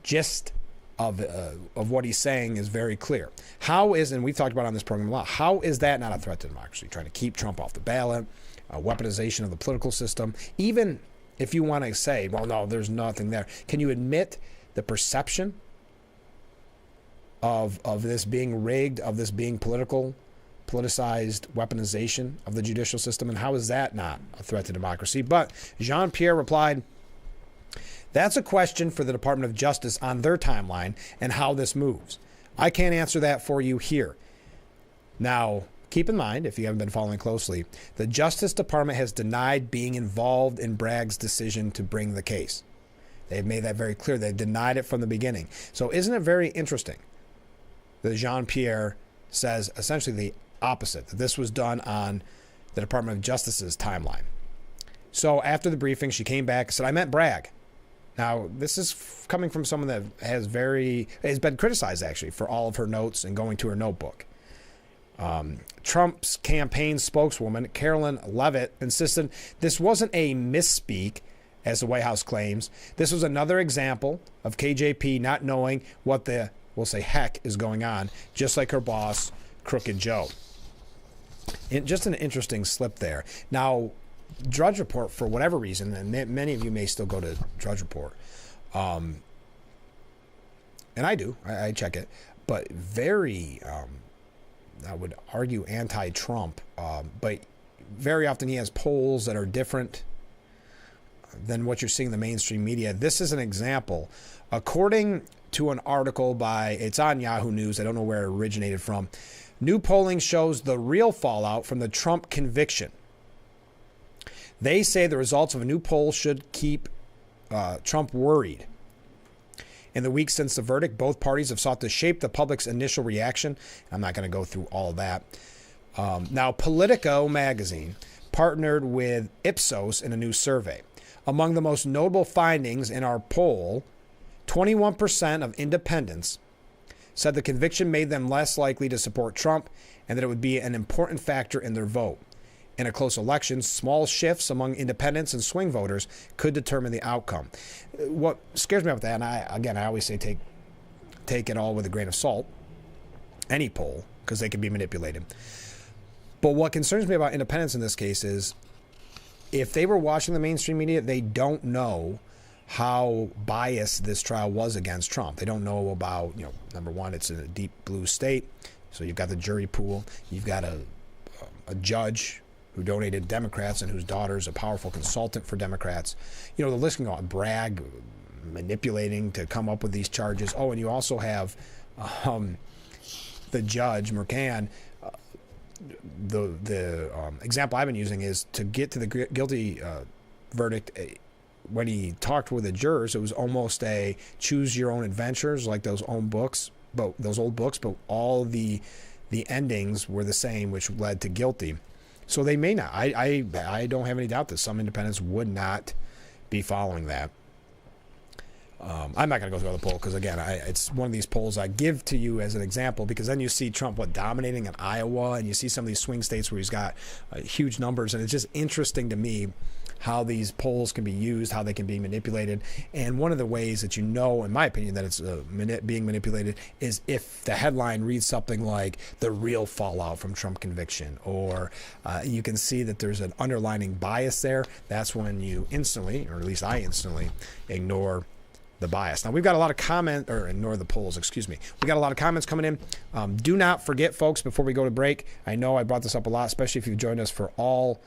gist of what he's saying is very clear. How is, and we've talked about on this program a lot, how is that not a threat to democracy? Trying to keep Trump off the ballot, weaponization of the political system, even if you want to say, well, no, there's nothing there. Can you admit the perception of this being rigged, of this being politicized weaponization of the judicial system? And how is that not a threat to democracy? But Jean-Pierre replied, that's a question for the Department of Justice on their timeline and how this moves. I can't answer that for you here. Now, keep in mind, if you haven't been following closely, the Justice Department has denied being involved in Bragg's decision to bring the case. They've made that very clear. They denied it from the beginning. So isn't it very interesting that Jean-Pierre says essentially the opposite, that this was done on the Department of Justice's timeline? So after the briefing, she came back and said, I meant Bragg. Now, this is coming from someone that has been criticized, actually, for all of her notes and going to her notebook. Trump's campaign spokeswoman, Carolyn Leavitt, insisted this wasn't a misspeak, as the White House claims. This was another example of KJP not knowing what the, we'll say, heck is going on, just like her boss, Crooked Joe. Just an interesting slip there. Now, Drudge Report, for whatever reason, and many of you may still go to Drudge Report, and I do, I check it, but very, I would argue, anti-Trump, but very often he has polls that are different than what you're seeing in the mainstream media. This is an example. According to an article it's on Yahoo News, I don't know where it originated from, new polling shows the real fallout from the Trump conviction. They say the results of a new poll should keep Trump worried. In the weeks since the verdict, both parties have sought to shape the public's initial reaction. I'm not going to go through all that. Now, Politico magazine partnered with Ipsos in a new survey. Among the most notable findings in our poll, 21% of independents said the conviction made them less likely to support Trump and that it would be an important factor in their vote. In a close election, small shifts among independents and swing voters could determine the outcome. What scares me about that, and I always say take it all with a grain of salt, any poll, because they can be manipulated. But what concerns me about independents in this case is if they were watching the mainstream media, they don't know how biased this trial was against Trump. They don't know about, number one, it's in a deep blue state. So you've got the jury pool. You've got a judge who donated Democrats and whose daughter is a powerful consultant for Democrats. The list can go on. Bragg manipulating to come up with these charges. Oh, and you also have the judge, McCann. The example I've been using is to get to the guilty verdict. When he talked with the jurers, it was almost a choose your own adventures, like those old books, but all the endings were the same, which led to guilty. So they may not. I don't have any doubt that some independents would not be following that. I'm not going to go through all the poll because, again, it's one of these polls I give to you as an example because then you see Trump dominating in Iowa, and you see some of these swing states where he's got huge numbers, and it's just interesting to me how these polls can be used, how they can be manipulated. And one of the ways that in my opinion, that it's being manipulated is if the headline reads something like the real fallout from Trump conviction, or you can see that there's an underlining bias there. That's when you instantly, or at least I instantly, ignore the bias. Now, we've got a lot of ignore the polls, excuse me. We got a lot of comments coming in. Do not forget, folks, before we go to break, I know I brought this up a lot, especially if you've joined us for all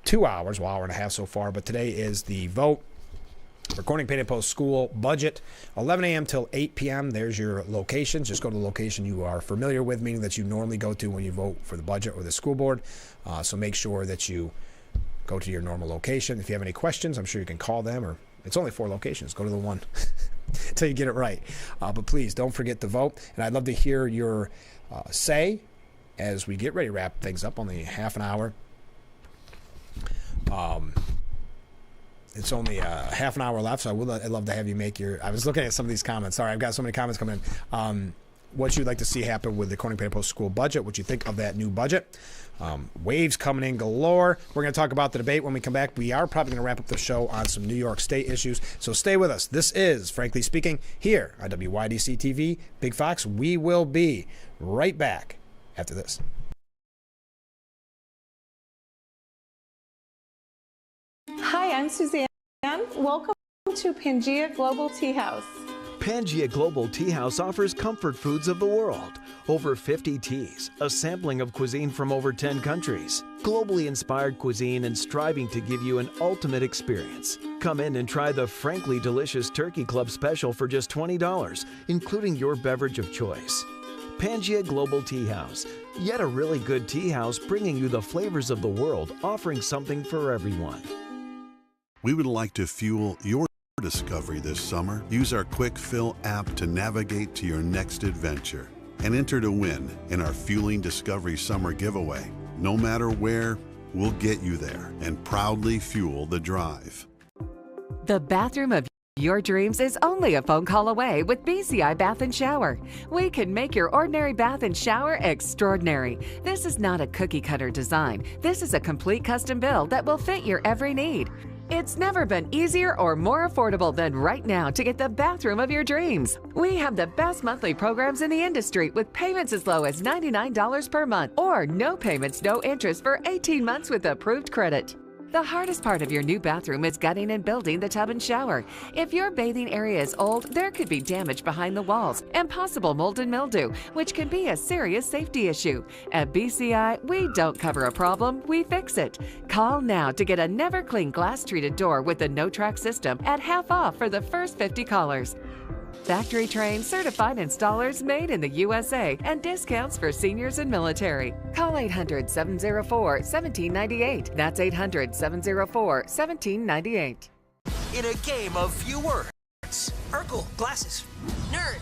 2 hours, hour and a half so far, but today is the vote for Corning Painted Post School budget, 11 a.m. till 8 p.m. There's your locations. Just go to the location you are familiar with, meaning that you normally go to when you vote for the budget or the school board. So make sure that you go to your normal location. If you have any questions, I'm sure you can call them, or it's only 4 locations. Go to the one until you get it right. But please don't forget to vote. And I'd love to hear your say as we get ready to wrap things up. Only half an hour. It's only half an hour left, so I'd love to have you make I was looking at some of these comments. Sorry, I've got so many comments coming in. What you'd like to see happen with the Corning Painted Post School budget, what you think of that new budget. Waves coming in galore. We're going to talk about the debate when we come back. We are probably going to wrap up the show on some New York State issues, so stay with us. This is Frankly Speaking here on WYDC TV, Big Fox. We will be right back after this. Hi, I'm Suzanne. Welcome to Pangea Global Tea House. Pangea Global Tea House offers comfort foods of the world. Over 50 teas, a sampling of cuisine from over 10 countries. Globally inspired cuisine and striving to give you an ultimate experience. Come in and try the frankly delicious Turkey Club special for just $20, including your beverage of choice. Pangea Global Tea House. Yet a really good tea house bringing you the flavors of the world, offering something for everyone. We would like to fuel your discovery this summer. Use our Quick Fill app to navigate to your next adventure and enter to win in our Fueling Discovery Summer Giveaway. No matter where, we'll get you there and proudly fuel the drive. The bathroom of your dreams is only a phone call away with BCI Bath and Shower. We can make your ordinary bath and shower extraordinary. This is not a cookie cutter design. This is a complete custom build that will fit your every need. It's never been easier or more affordable than right now to get the bathroom of your dreams. We have the best monthly programs in the industry with payments as low as $99 per month or no payments, no interest for 18 months with approved credit. The hardest part of your new bathroom is gutting and building the tub and shower. If your bathing area is old, there could be damage behind the walls and possible mold and mildew, which can be a serious safety issue. At BCI, we don't cover a problem, we fix it. Call now to get a never clean glass treated door with the no-track system at half off for the first 50 callers. Factory trained, certified installers made in the USA and discounts for seniors and military. Call 800-704-1798. That's 800-704-1798. In a game of few words, Urkel, glasses, nerd.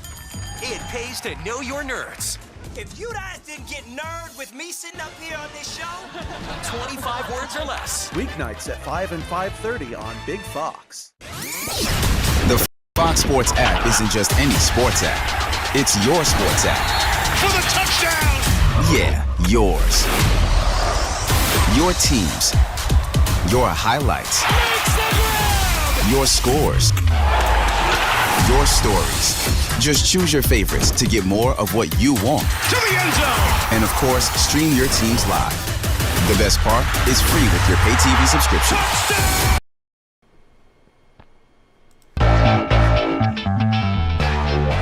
It pays to know your nerds. If you guys didn't get nerd with me sitting up here on this show, 25 words or less. Weeknights at 5 and 5:30 on Big Fox. The Fox Sports app isn't just any sports app. It's your sports app. For the touchdown! Yeah, yours. Your teams. Your highlights. Your scores. your stories. Just choose your favorites to get more of what you want. To the end zone! And of course, stream your teams live. The best part is free with your pay TV subscription.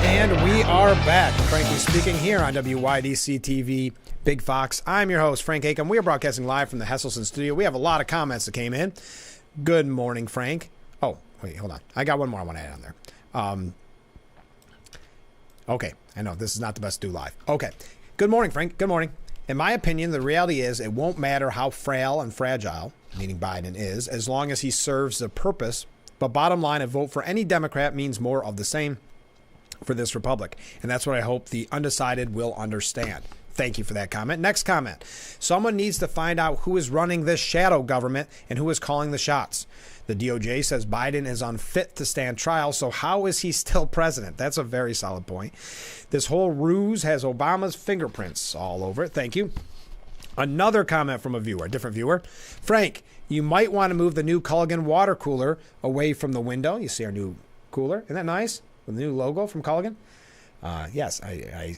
And we are back. Frankly speaking, here on WYDC TV, Big Fox. I'm your host, Frank Acom. We are broadcasting live from the Hesselson studio. We have a lot of comments that came in. Good morning, Frank. Oh, wait, hold on. I got one more I want to add on there. Okay, I know this is not the best to do live. Okay. Good morning, Frank. Good morning. In my opinion, the reality is it won't matter how frail and fragile, meaning Biden is, as long as he serves the purpose. But bottom line, a vote for any Democrat means more of the same for this republic. And that's what I hope the undecided will understand. Thank you for that comment. Next comment. Someone needs to find out who is running this shadow government and who is calling the shots. The DOJ says Biden is unfit to stand trial, so how is he still president? That's a very solid point. This whole ruse has Obama's fingerprints all over it. Thank you. Another comment from a viewer, a different viewer. Frank, you might want to move the new Culligan water cooler away from the window. You see our new cooler. Isn't that nice? With the new logo from Culligan. Yes, I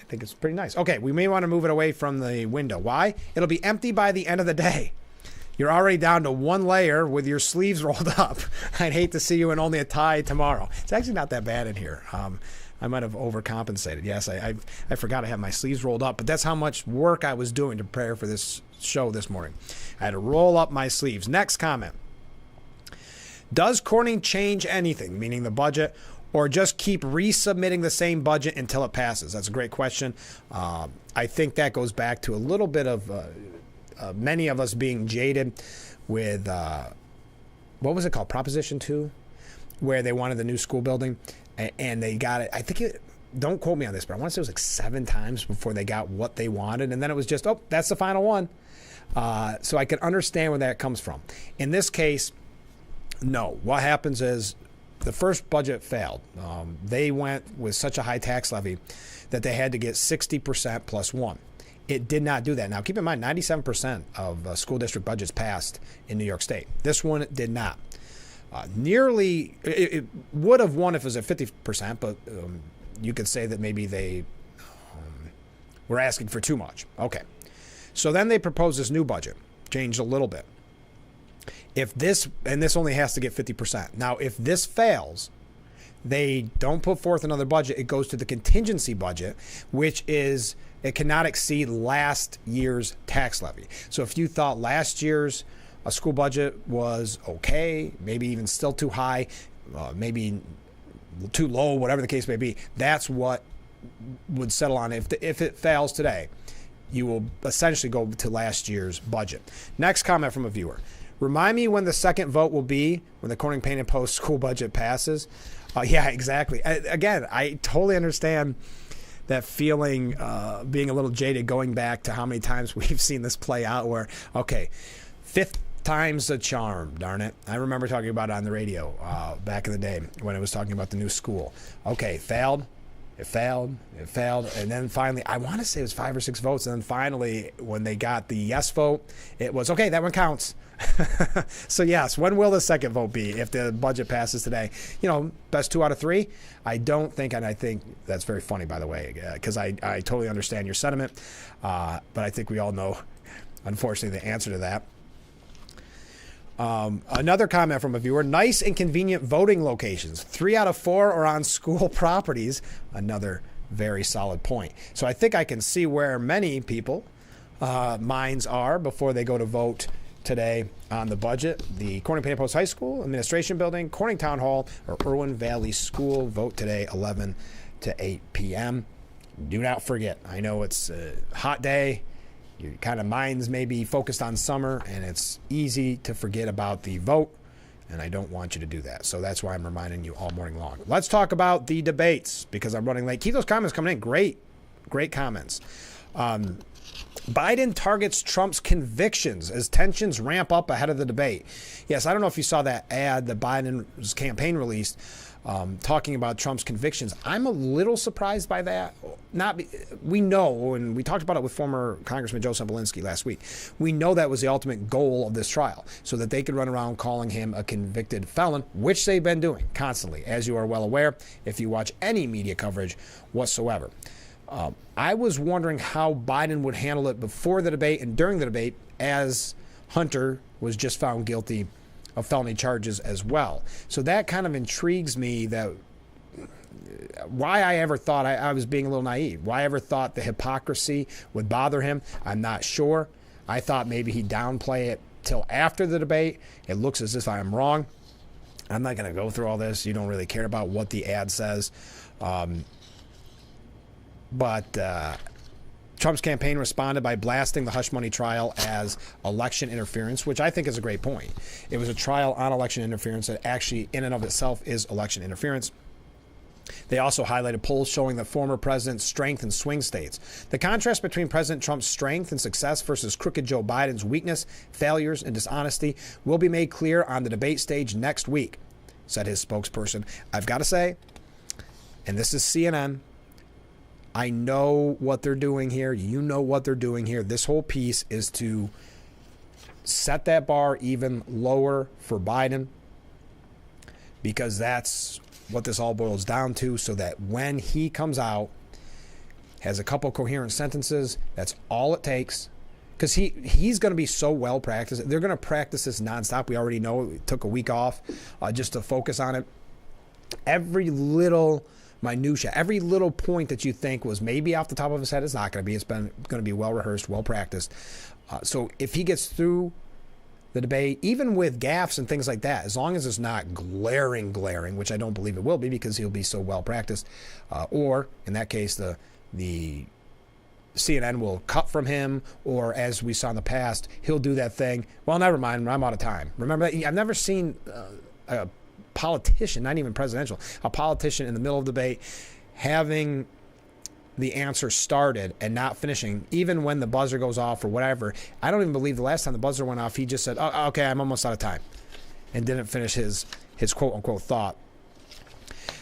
think it's pretty nice. Okay, we may want to move it away from the window. Why? It'll be empty by the end of the day. You're already down to one layer with your sleeves rolled up. I'd hate to see you in only a tie tomorrow. It's actually not that bad in here. I might have overcompensated. Yes, I forgot I had my sleeves rolled up, but that's how much work I was doing to prepare for this show this morning. I had to roll up my sleeves. Next comment. Does Corning change anything, meaning the budget, or just keep resubmitting the same budget until it passes? That's a great question. I think that goes back to a little bit of many of us being jaded with, what was it called? Proposition 2, where they wanted the new school building and they got it. I think don't quote me on this, but I want to say it was like 7 times before they got what they wanted. And then it was just, oh, that's the final one. So I can understand where that comes from. In this case, no. What happens is the first budget failed. They went with such a high tax levy that they had to get 60% plus 1. It did not do that. Now, keep in mind, 97% of school district budgets passed in New York State. This one did not. It would have won if it was at 50%, but you could say that maybe they were asking for too much. Okay. So then they proposed this new budget, changed a little bit. If this, and this only has to get 50%. Now, if this fails, they don't put forth another budget. It goes to the contingency budget, which is, it cannot exceed last year's tax levy. So if you thought last year's school budget was okay, maybe even still too high, maybe too low, whatever the case may be, that's what would settle on. If it fails today, you will essentially go to last year's budget. Next comment from a viewer. Remind me when the second vote will be when the Corning Painted Post school budget passes. Yeah, exactly. Again, I totally understand that feeling, being a little jaded, going back to how many times we've seen this play out where, okay, 5th time's the charm, darn it. I remember talking about it on the radio back in the day when I was talking about the new school. Okay, failed. It failed. And then finally, I want to say it was 5 or 6 votes. And then finally, when they got the yes vote, it was, okay, that one counts. So yes, when will the second vote be if the budget passes today? You know, best 2 out of 3? I don't think, and I think that's very funny, by the way, because I totally understand your sentiment. But I think we all know, unfortunately, the answer to that. Another comment from a viewer, nice and convenient voting locations. 3 out of 4 are on school properties. Another very solid point. So I think I can see where many people minds are before they go to vote today on the budget. The Corning Painted Post High School Administration Building, Corning Town Hall, or Irwin Valley School. Vote today, 11 to 8 p.m. Do not forget, I know it's a hot day. Your kind of minds may be focused on summer, and it's easy to forget about the vote, and I don't want you to do that. So that's why I'm reminding you all morning long. Let's talk about the debates, because I'm running late. Keep those comments coming in. Great comments. Biden targets Trump's convictions as tensions ramp up ahead of the debate. Yes, I don't know if you saw that ad that Biden's campaign released talking about Trump's convictions. I'm a little surprised by that. We know, and we talked about it with former Congressman Joe Sobolinski last week, we know that was the ultimate goal of this trial, so that they could run around calling him a convicted felon, which they've been doing constantly, as you are well aware, if you watch any media coverage whatsoever. I was wondering how Biden would handle it before the debate and during the debate, as Hunter was just found guilty of felony charges as well. So that kind of intrigues me, that why I ever thought I was being a little naive. Why I ever thought the hypocrisy would bother him, I'm not sure. I thought maybe he'd downplay it till after the debate. It looks as if I'm wrong. I'm not going to go through all this. You don't really care about what the ad says. But Trump's campaign responded by blasting the hush money trial as election interference, which I think is a great point. It was a trial on election interference that actually in and of itself is election interference. They also highlighted polls showing the former president's strength in swing states. The contrast between President Trump's strength and success versus crooked Joe Biden's weakness, failures, and dishonesty will be made clear on the debate stage next week, said his spokesperson. I've got to say, and this is CNN, I know what they're doing here. You know what they're doing here. This whole piece is to set that bar even lower for Biden, because that's what this all boils down to, so that when he comes out, has a couple coherent sentences, that's all it takes. Because he's going to be so well practiced. They're going to practice this nonstop. We already know it took a week off just to focus on it. Every little minutia, every little point that you think was maybe off the top of his head, it's not going to be. It's going to be well rehearsed, well practiced. So if he gets through the debate, even with gaffes and things like that, as long as it's not glaring, which I don't believe it will be because he'll be so well practiced, or in that case, the CNN will cut from him, or as we saw in the past, he'll do that thing. Well, never mind, I'm out of time. Remember that? I've never seen a politician, not even presidential, a politician in the middle of the debate having the answer started and not finishing, even when the buzzer goes off or whatever. I don't even believe the last time the buzzer went off, he just said, oh, okay, I'm almost out of time, and didn't finish his quote-unquote thought.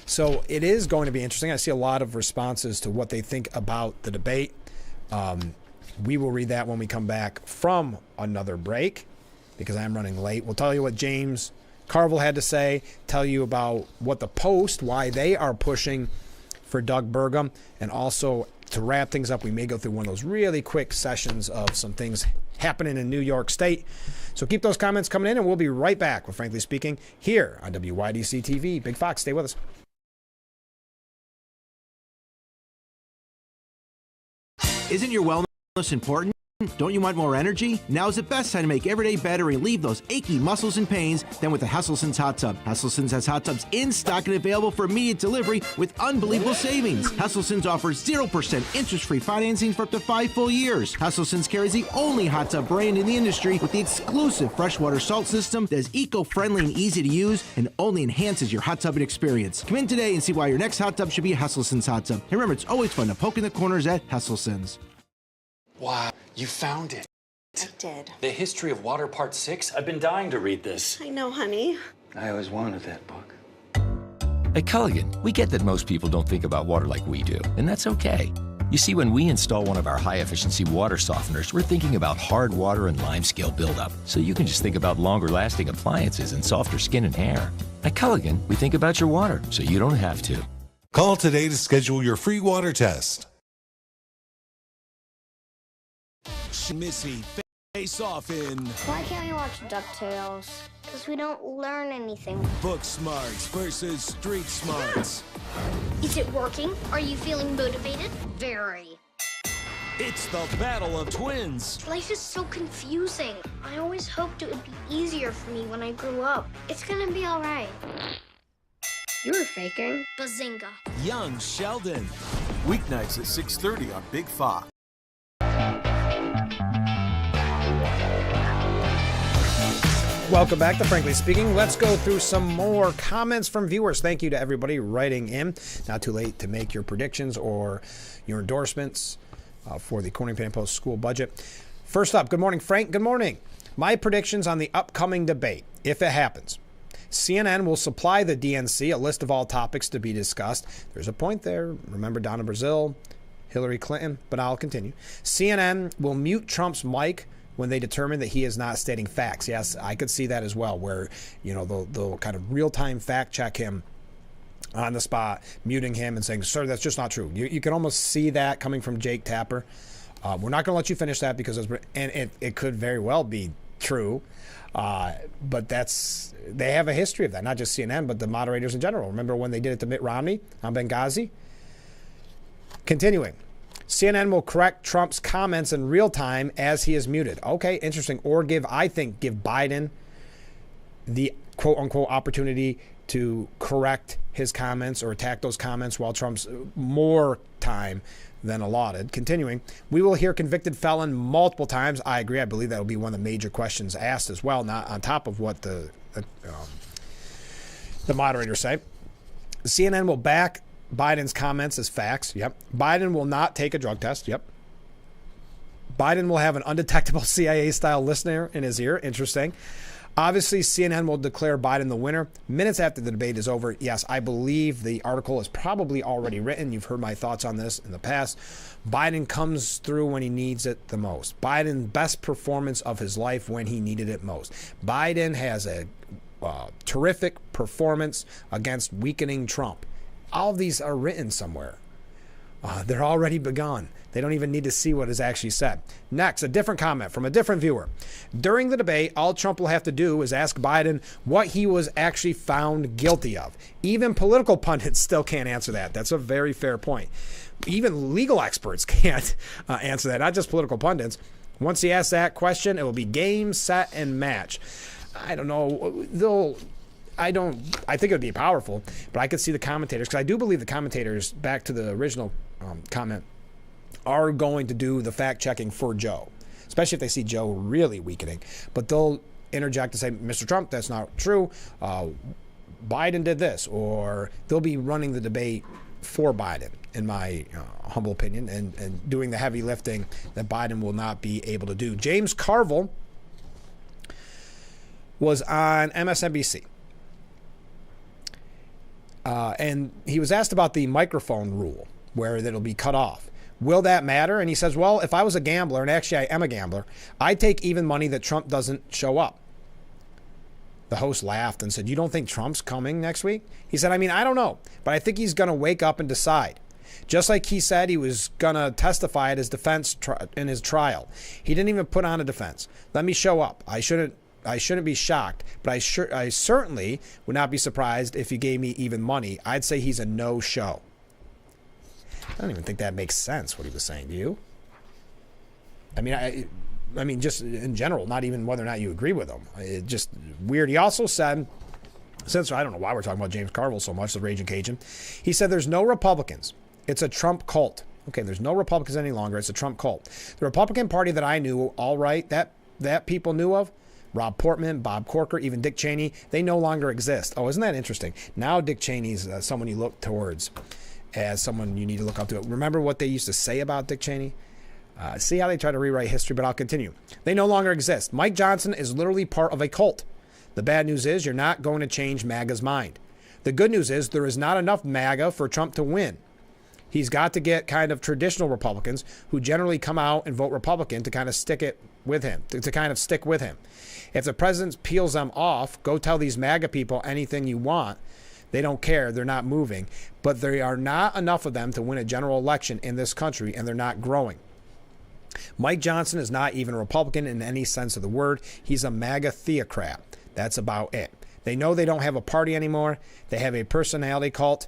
So it is going to be interesting. I see a lot of responses to what they think about the debate. We will read that when we come back from another break, because I'm running late. We'll tell you what James Carville had to say, tell you about what the Post, why they are pushing for Doug Burgum, and also to wrap things up, we may go through one of those really quick sessions of some things happening in New York State. So keep those comments coming in, and we'll be right back with Frankly Speaking here on WYDC TV. Big Fox, stay with us. Isn't your wellness important? Don't you want more energy? Now's the best time to make every day better and relieve those achy muscles and pains than with the Hesselsen's Hot Tub. Hesselsen's has hot tubs in stock and available for immediate delivery with unbelievable savings. Hesselsen's offers 0% interest-free financing for up to 5 full years. Hesselsen's carries the only hot tub brand in the industry with the exclusive freshwater salt system that is eco-friendly and easy to use and only enhances your hot tubbing experience. Come in today and see why your next hot tub should be a Hesselsen's hot tub. And remember, it's always fun to poke in the corners at Hesselsen's. Wow, you found it. I did. The History of Water Part 6? I've been dying to read this. I know, honey. I always wanted that book. At Culligan, we get that most people don't think about water like we do, and that's okay. You see, when we install one of our high-efficiency water softeners, we're thinking about hard water and limescale buildup, so you can just think about longer-lasting appliances and softer skin and hair. At Culligan, we think about your water, so you don't have to. Call today to schedule your free water test. Missy, face off in Why can't we watch DuckTales? Because we don't learn anything. Book Smarts versus Street Smarts. Is it working? Are you feeling motivated? Very. It's the battle of twins. Life is so confusing. I always hoped it would be easier for me when I grew up. It's gonna be all right. You were faking. Bazinga. Young Sheldon. Weeknights at 6:30 on Big Fox. Welcome back to Frankly Speaking. Let's go through some more comments from viewers. Thank you to everybody writing in. Not too late to make your predictions or your endorsements for the Corning Penny Post school budget. First up, good morning, Frank. Good morning. My predictions on the upcoming debate, if it happens. CNN will supply the DNC a list of all topics to be discussed. There's a point there. Remember Donna Brazile, Hillary Clinton, but I'll continue. CNN will mute Trump's mic when they determine that he is not stating facts. Yes, I could see that as well, where, you know, they'll kind of real-time fact check him on the spot, muting him and saying, sir, that's just not true. You can almost see that coming from Jake Tapper. We're not going to let you finish that because it could very well be true. But they have a history of that, not just CNN, but the moderators in general. Remember when they did it to Mitt Romney on Benghazi? Continuing. CNN will correct Trump's comments in real time as he is muted. Okay, interesting. Or give Biden the quote unquote opportunity to correct his comments or attack those comments while Trump's more time than allotted. Continuing, we will hear convicted felon multiple times. I agree. I believe that will be one of the major questions asked as well, not on top of what the moderators say. CNN will back Biden's comments as facts. Yep. Biden will not take a drug test. Yep. Biden will have an undetectable CIA-style listener in his ear. Interesting. Obviously, CNN will declare Biden the winner minutes after the debate is over. Yes, I believe the article is probably already written. You've heard my thoughts on this in the past. Biden comes through when he needs it the most. Biden's best performance of his life when he needed it most. Biden has a terrific performance against weakening Trump. All of these are written somewhere. They're already begun. They don't even need to see what is actually said. Next, a different comment from a different viewer. During the debate, all Trump will have to do is ask Biden what he was actually found guilty of. Even political pundits still can't answer that. That's a very fair point. Even legal experts can't answer that, not just political pundits. Once he asks that question, it will be game, set, and match. I don't know. I think it would be powerful, but I could see the commentators, because I do believe the commentators, back to the original comment, are going to do the fact checking for Joe, especially if they see Joe really weakening. But they'll interject and say, Mr. Trump, that's not true. Biden did this, or they'll be running the debate for Biden, in my humble opinion, and doing the heavy lifting that Biden will not be able to do. James Carville was on MSNBC. And he was asked about the microphone rule, where it'll be cut off. Will that matter? And he says, well, if I was a gambler, and actually I am a gambler, I'd take even money that Trump doesn't show up. The host laughed and said, you don't think Trump's coming next week? He said, I mean, I don't know, but I think he's going to wake up and decide. Just like he said he was going to testify at his defense in his trial. He didn't even put on a defense. Let me show up. I shouldn't be shocked, but I certainly would not be surprised if he gave me even money. I'd say he's a no-show. I don't even think that makes sense, what he was saying. Do you? I mean, just in general, not even whether or not you agree with him. It's just weird. He also said, since I don't know why we're talking about James Carville so much, the Raging Cajun, he said there's no Republicans. It's a Trump cult. Okay, there's no Republicans any longer. It's a Trump cult. The Republican Party that I knew, all right, that people knew of, Rob Portman, Bob Corker, even Dick Cheney, they no longer exist. Oh, isn't that interesting? Now Dick Cheney's someone you look towards as someone you need to look up to. Remember what they used to say about Dick Cheney? See how they try to rewrite history, but I'll continue. They no longer exist. Mike Johnson is literally part of a cult. The bad news is you're not going to change MAGA's mind. The good news is there is not enough MAGA for Trump to win. He's got to get kind of traditional Republicans who generally come out and vote Republican to kind of stick it with him, to kind of stick with him. If the president peels them off, go tell these MAGA people anything you want. They don't care. They're not moving. But there are not enough of them to win a general election in this country, and they're not growing. Mike Johnson is not even a Republican in any sense of the word. He's a MAGA theocrat. That's about it. They know they don't have a party anymore. They have a personality cult.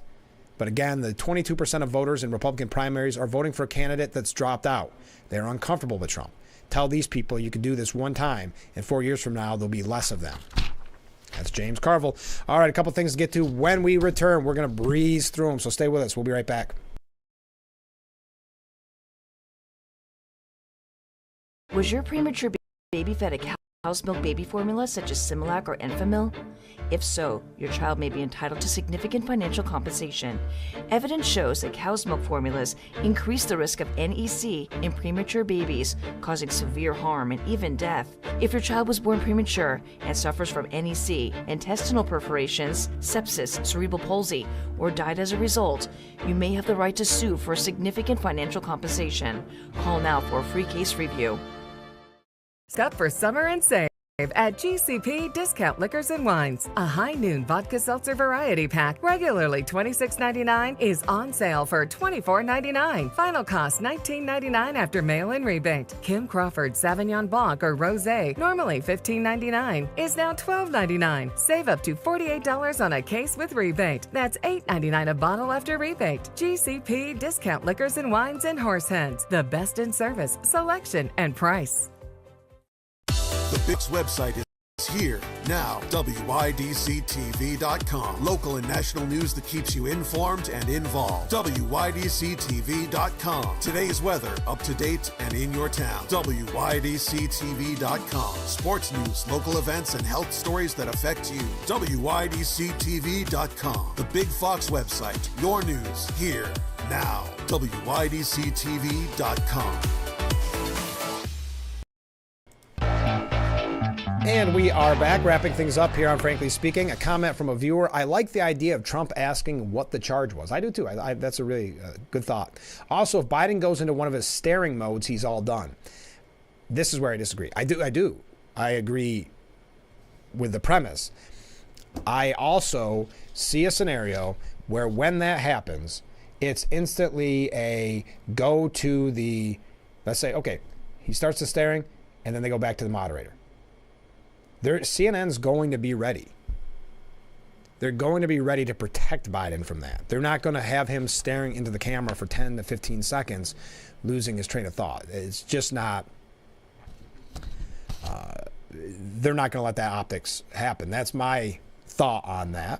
But again, the 22% of voters in Republican primaries are voting for a candidate that's dropped out. They're uncomfortable with Trump. Tell these people you can do this one time, and 4 years from now, there'll be less of them. That's James Carville. All right, a couple things to get to when we return. We're going to breeze through them, so stay with us. We'll be right back. Was your premature baby fed a cow's milk baby formulas such as Similac or Enfamil? If so, your child may be entitled to significant financial compensation. Evidence shows that cow's milk formulas increase the risk of NEC in premature babies, causing severe harm and even death. If your child was born premature and suffers from NEC, intestinal perforations, sepsis, cerebral palsy, or died as a result, you may have the right to sue for significant financial compensation. Call now for a free case review. Stop for summer and save at GCP Discount Liquors and Wines. A High Noon Vodka Seltzer Variety Pack, regularly $26.99, is on sale for $24.99. Final cost $19.99 after mail-in rebate. Kim Crawford Sauvignon Blanc or Rosé, normally $15.99, is now $12.99. Save up to $48 on a case with rebate. That's $8.99 a bottle after rebate. GCP Discount Liquors and Wines and Horseheads, the best in service, selection, and price. The Bix website is here now. WYDCTV.com. Local and national news that keeps you informed and involved. WYDCTV.com. Today's weather, up to date and in your town. WYDCTV.com. Sports news, local events, and health stories that affect you. WYDCTV.com. The Big Fox website. Your news here now. WYDCTV.com. And we are back, wrapping things up here on Frankly Speaking. A comment from a viewer. I like the idea of Trump asking what the charge was. I do too. That's a really good thought. Also, if Biden goes into one of his staring modes, he's all done. This is where I disagree. I do. I agree with the premise. I also see a scenario where when that happens, it's instantly a go to the, let's say, okay, he starts the staring, and then they go back to the moderator. CNN's going to be ready. They're going to be ready to protect Biden from that. They're not going to have him staring into the camera for 10 to 15 seconds, losing his train of thought. It's just not, they're not going to let that optics happen. That's my thought on that.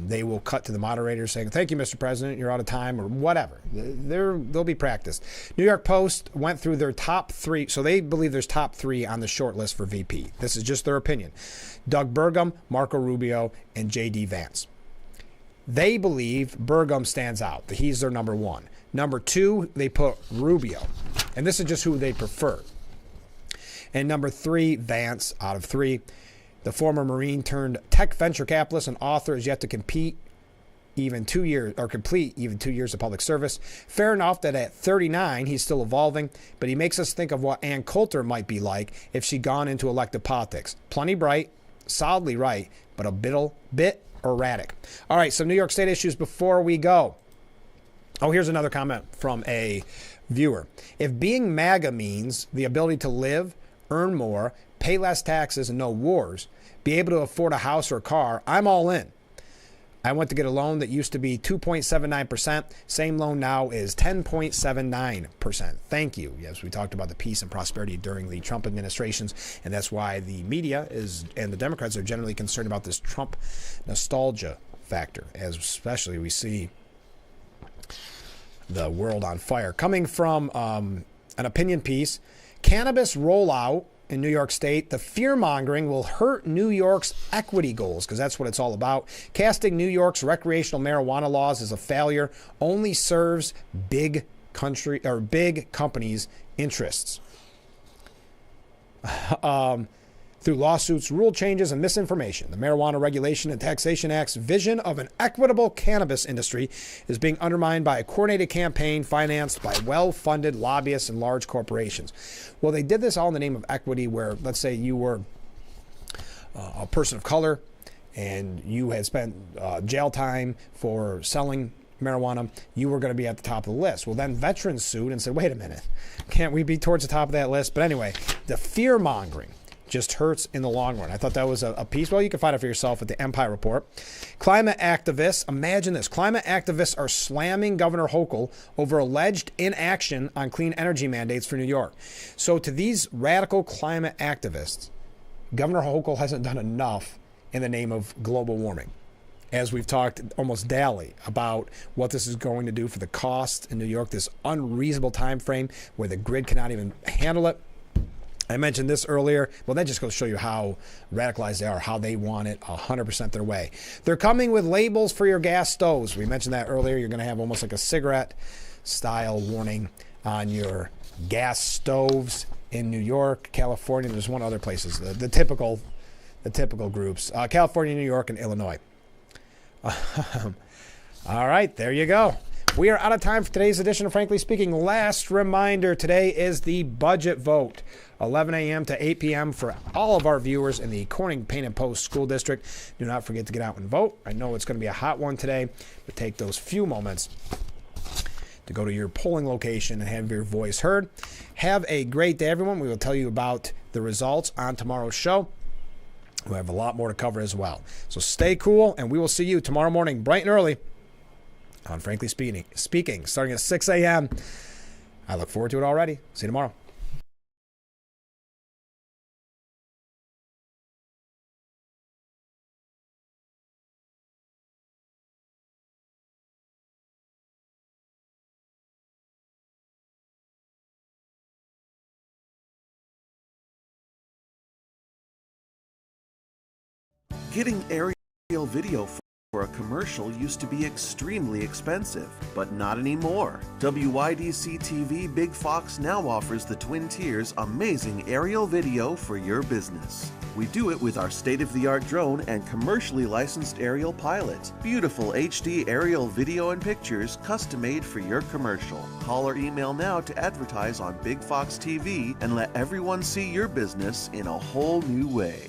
They will cut to the moderator saying, thank you, Mr. President, you're out of time, or whatever. They'll be practiced. New York Post went through their top 3. So they believe there's top 3 on the short list for VP. This is just their opinion. Doug Burgum, Marco Rubio, and J.D. Vance. They believe Burgum stands out. He's their number 1. Number 2, they put Rubio. And this is just who they prefer. And number 3, Vance out of 3. The former Marine turned tech venture capitalist and author is yet to complete even 2 years of public service. Fair enough that at 39 he's still evolving, but he makes us think of what Ann Coulter might be like if she'd gone into elective politics. Plenty bright, solidly right, but a bit erratic. All right, some New York State issues before we go. Oh, here's another comment from a viewer. If being MAGA means the ability to live, earn more, pay less taxes, and no wars, be able to afford a house or a car, I'm all in. I went to get a loan that used to be 2.79%. Same loan now is 10.79%. Thank you. Yes, we talked about the peace and prosperity during the Trump administrations, and that's why the media and the Democrats are generally concerned about this Trump nostalgia factor, as especially we see the world on fire. Coming from an opinion piece, cannabis rollout in New York State, the fear-mongering will hurt New York's equity goals, because that's what it's all about. Casting New York's recreational marijuana laws as a failure only serves big companies' interests. Through lawsuits, rule changes, and misinformation, the Marijuana Regulation and Taxation Act's vision of an equitable cannabis industry is being undermined by a coordinated campaign financed by well-funded lobbyists and large corporations. Well, they did this all in the name of equity, where, let's say you were a person of color and you had spent jail time for selling marijuana, you were going to be at the top of the list. Well, then veterans sued and said, wait a minute, can't we be towards the top of that list? But anyway, the fear-mongering just hurts in the long run. I thought that was a piece. Well, you can find it for yourself at the Empire Report. Climate activists, imagine this. Climate activists are slamming Governor Hochul over alleged inaction on clean energy mandates for New York. So to these radical climate activists, Governor Hochul hasn't done enough in the name of global warming. As we've talked almost daily about what this is going to do for the cost in New York, this unreasonable time frame where the grid cannot even handle it. I mentioned this earlier. Well, that just goes to show you how radicalized they are, how they want it 100% their way. They're coming with labels for your gas stoves. We mentioned that earlier. You're going to have almost like a cigarette-style warning on your gas stoves in New York, California. There's one other places, the typical groups, California, New York, and Illinois. All right, there you go. We are out of time for today's edition of Frankly Speaking. Last reminder, today is the budget vote, 11 a.m. to 8 p.m. for all of our viewers in the Corning Paint and Post School District. Do not forget to get out and vote. I know it's going to be a hot one today, but take those few moments to go to your polling location and have your voice heard. Have a great day, everyone. We will tell you about the results on tomorrow's show. We have a lot more to cover as well. So stay cool, and we will see you tomorrow morning, bright and early, on Frankly Speaking, starting at 6 a.m. I look forward to it already. See you tomorrow. Getting aerial video for a commercial used to be extremely expensive, but not anymore. WYDC TV Big Fox now offers the Twin Tiers amazing aerial video for your business. We do it with our state-of-the-art drone and commercially licensed aerial pilot. Beautiful HD aerial video and pictures custom-made for your commercial. Call or email now to advertise on Big Fox TV and let everyone see your business in a whole new way.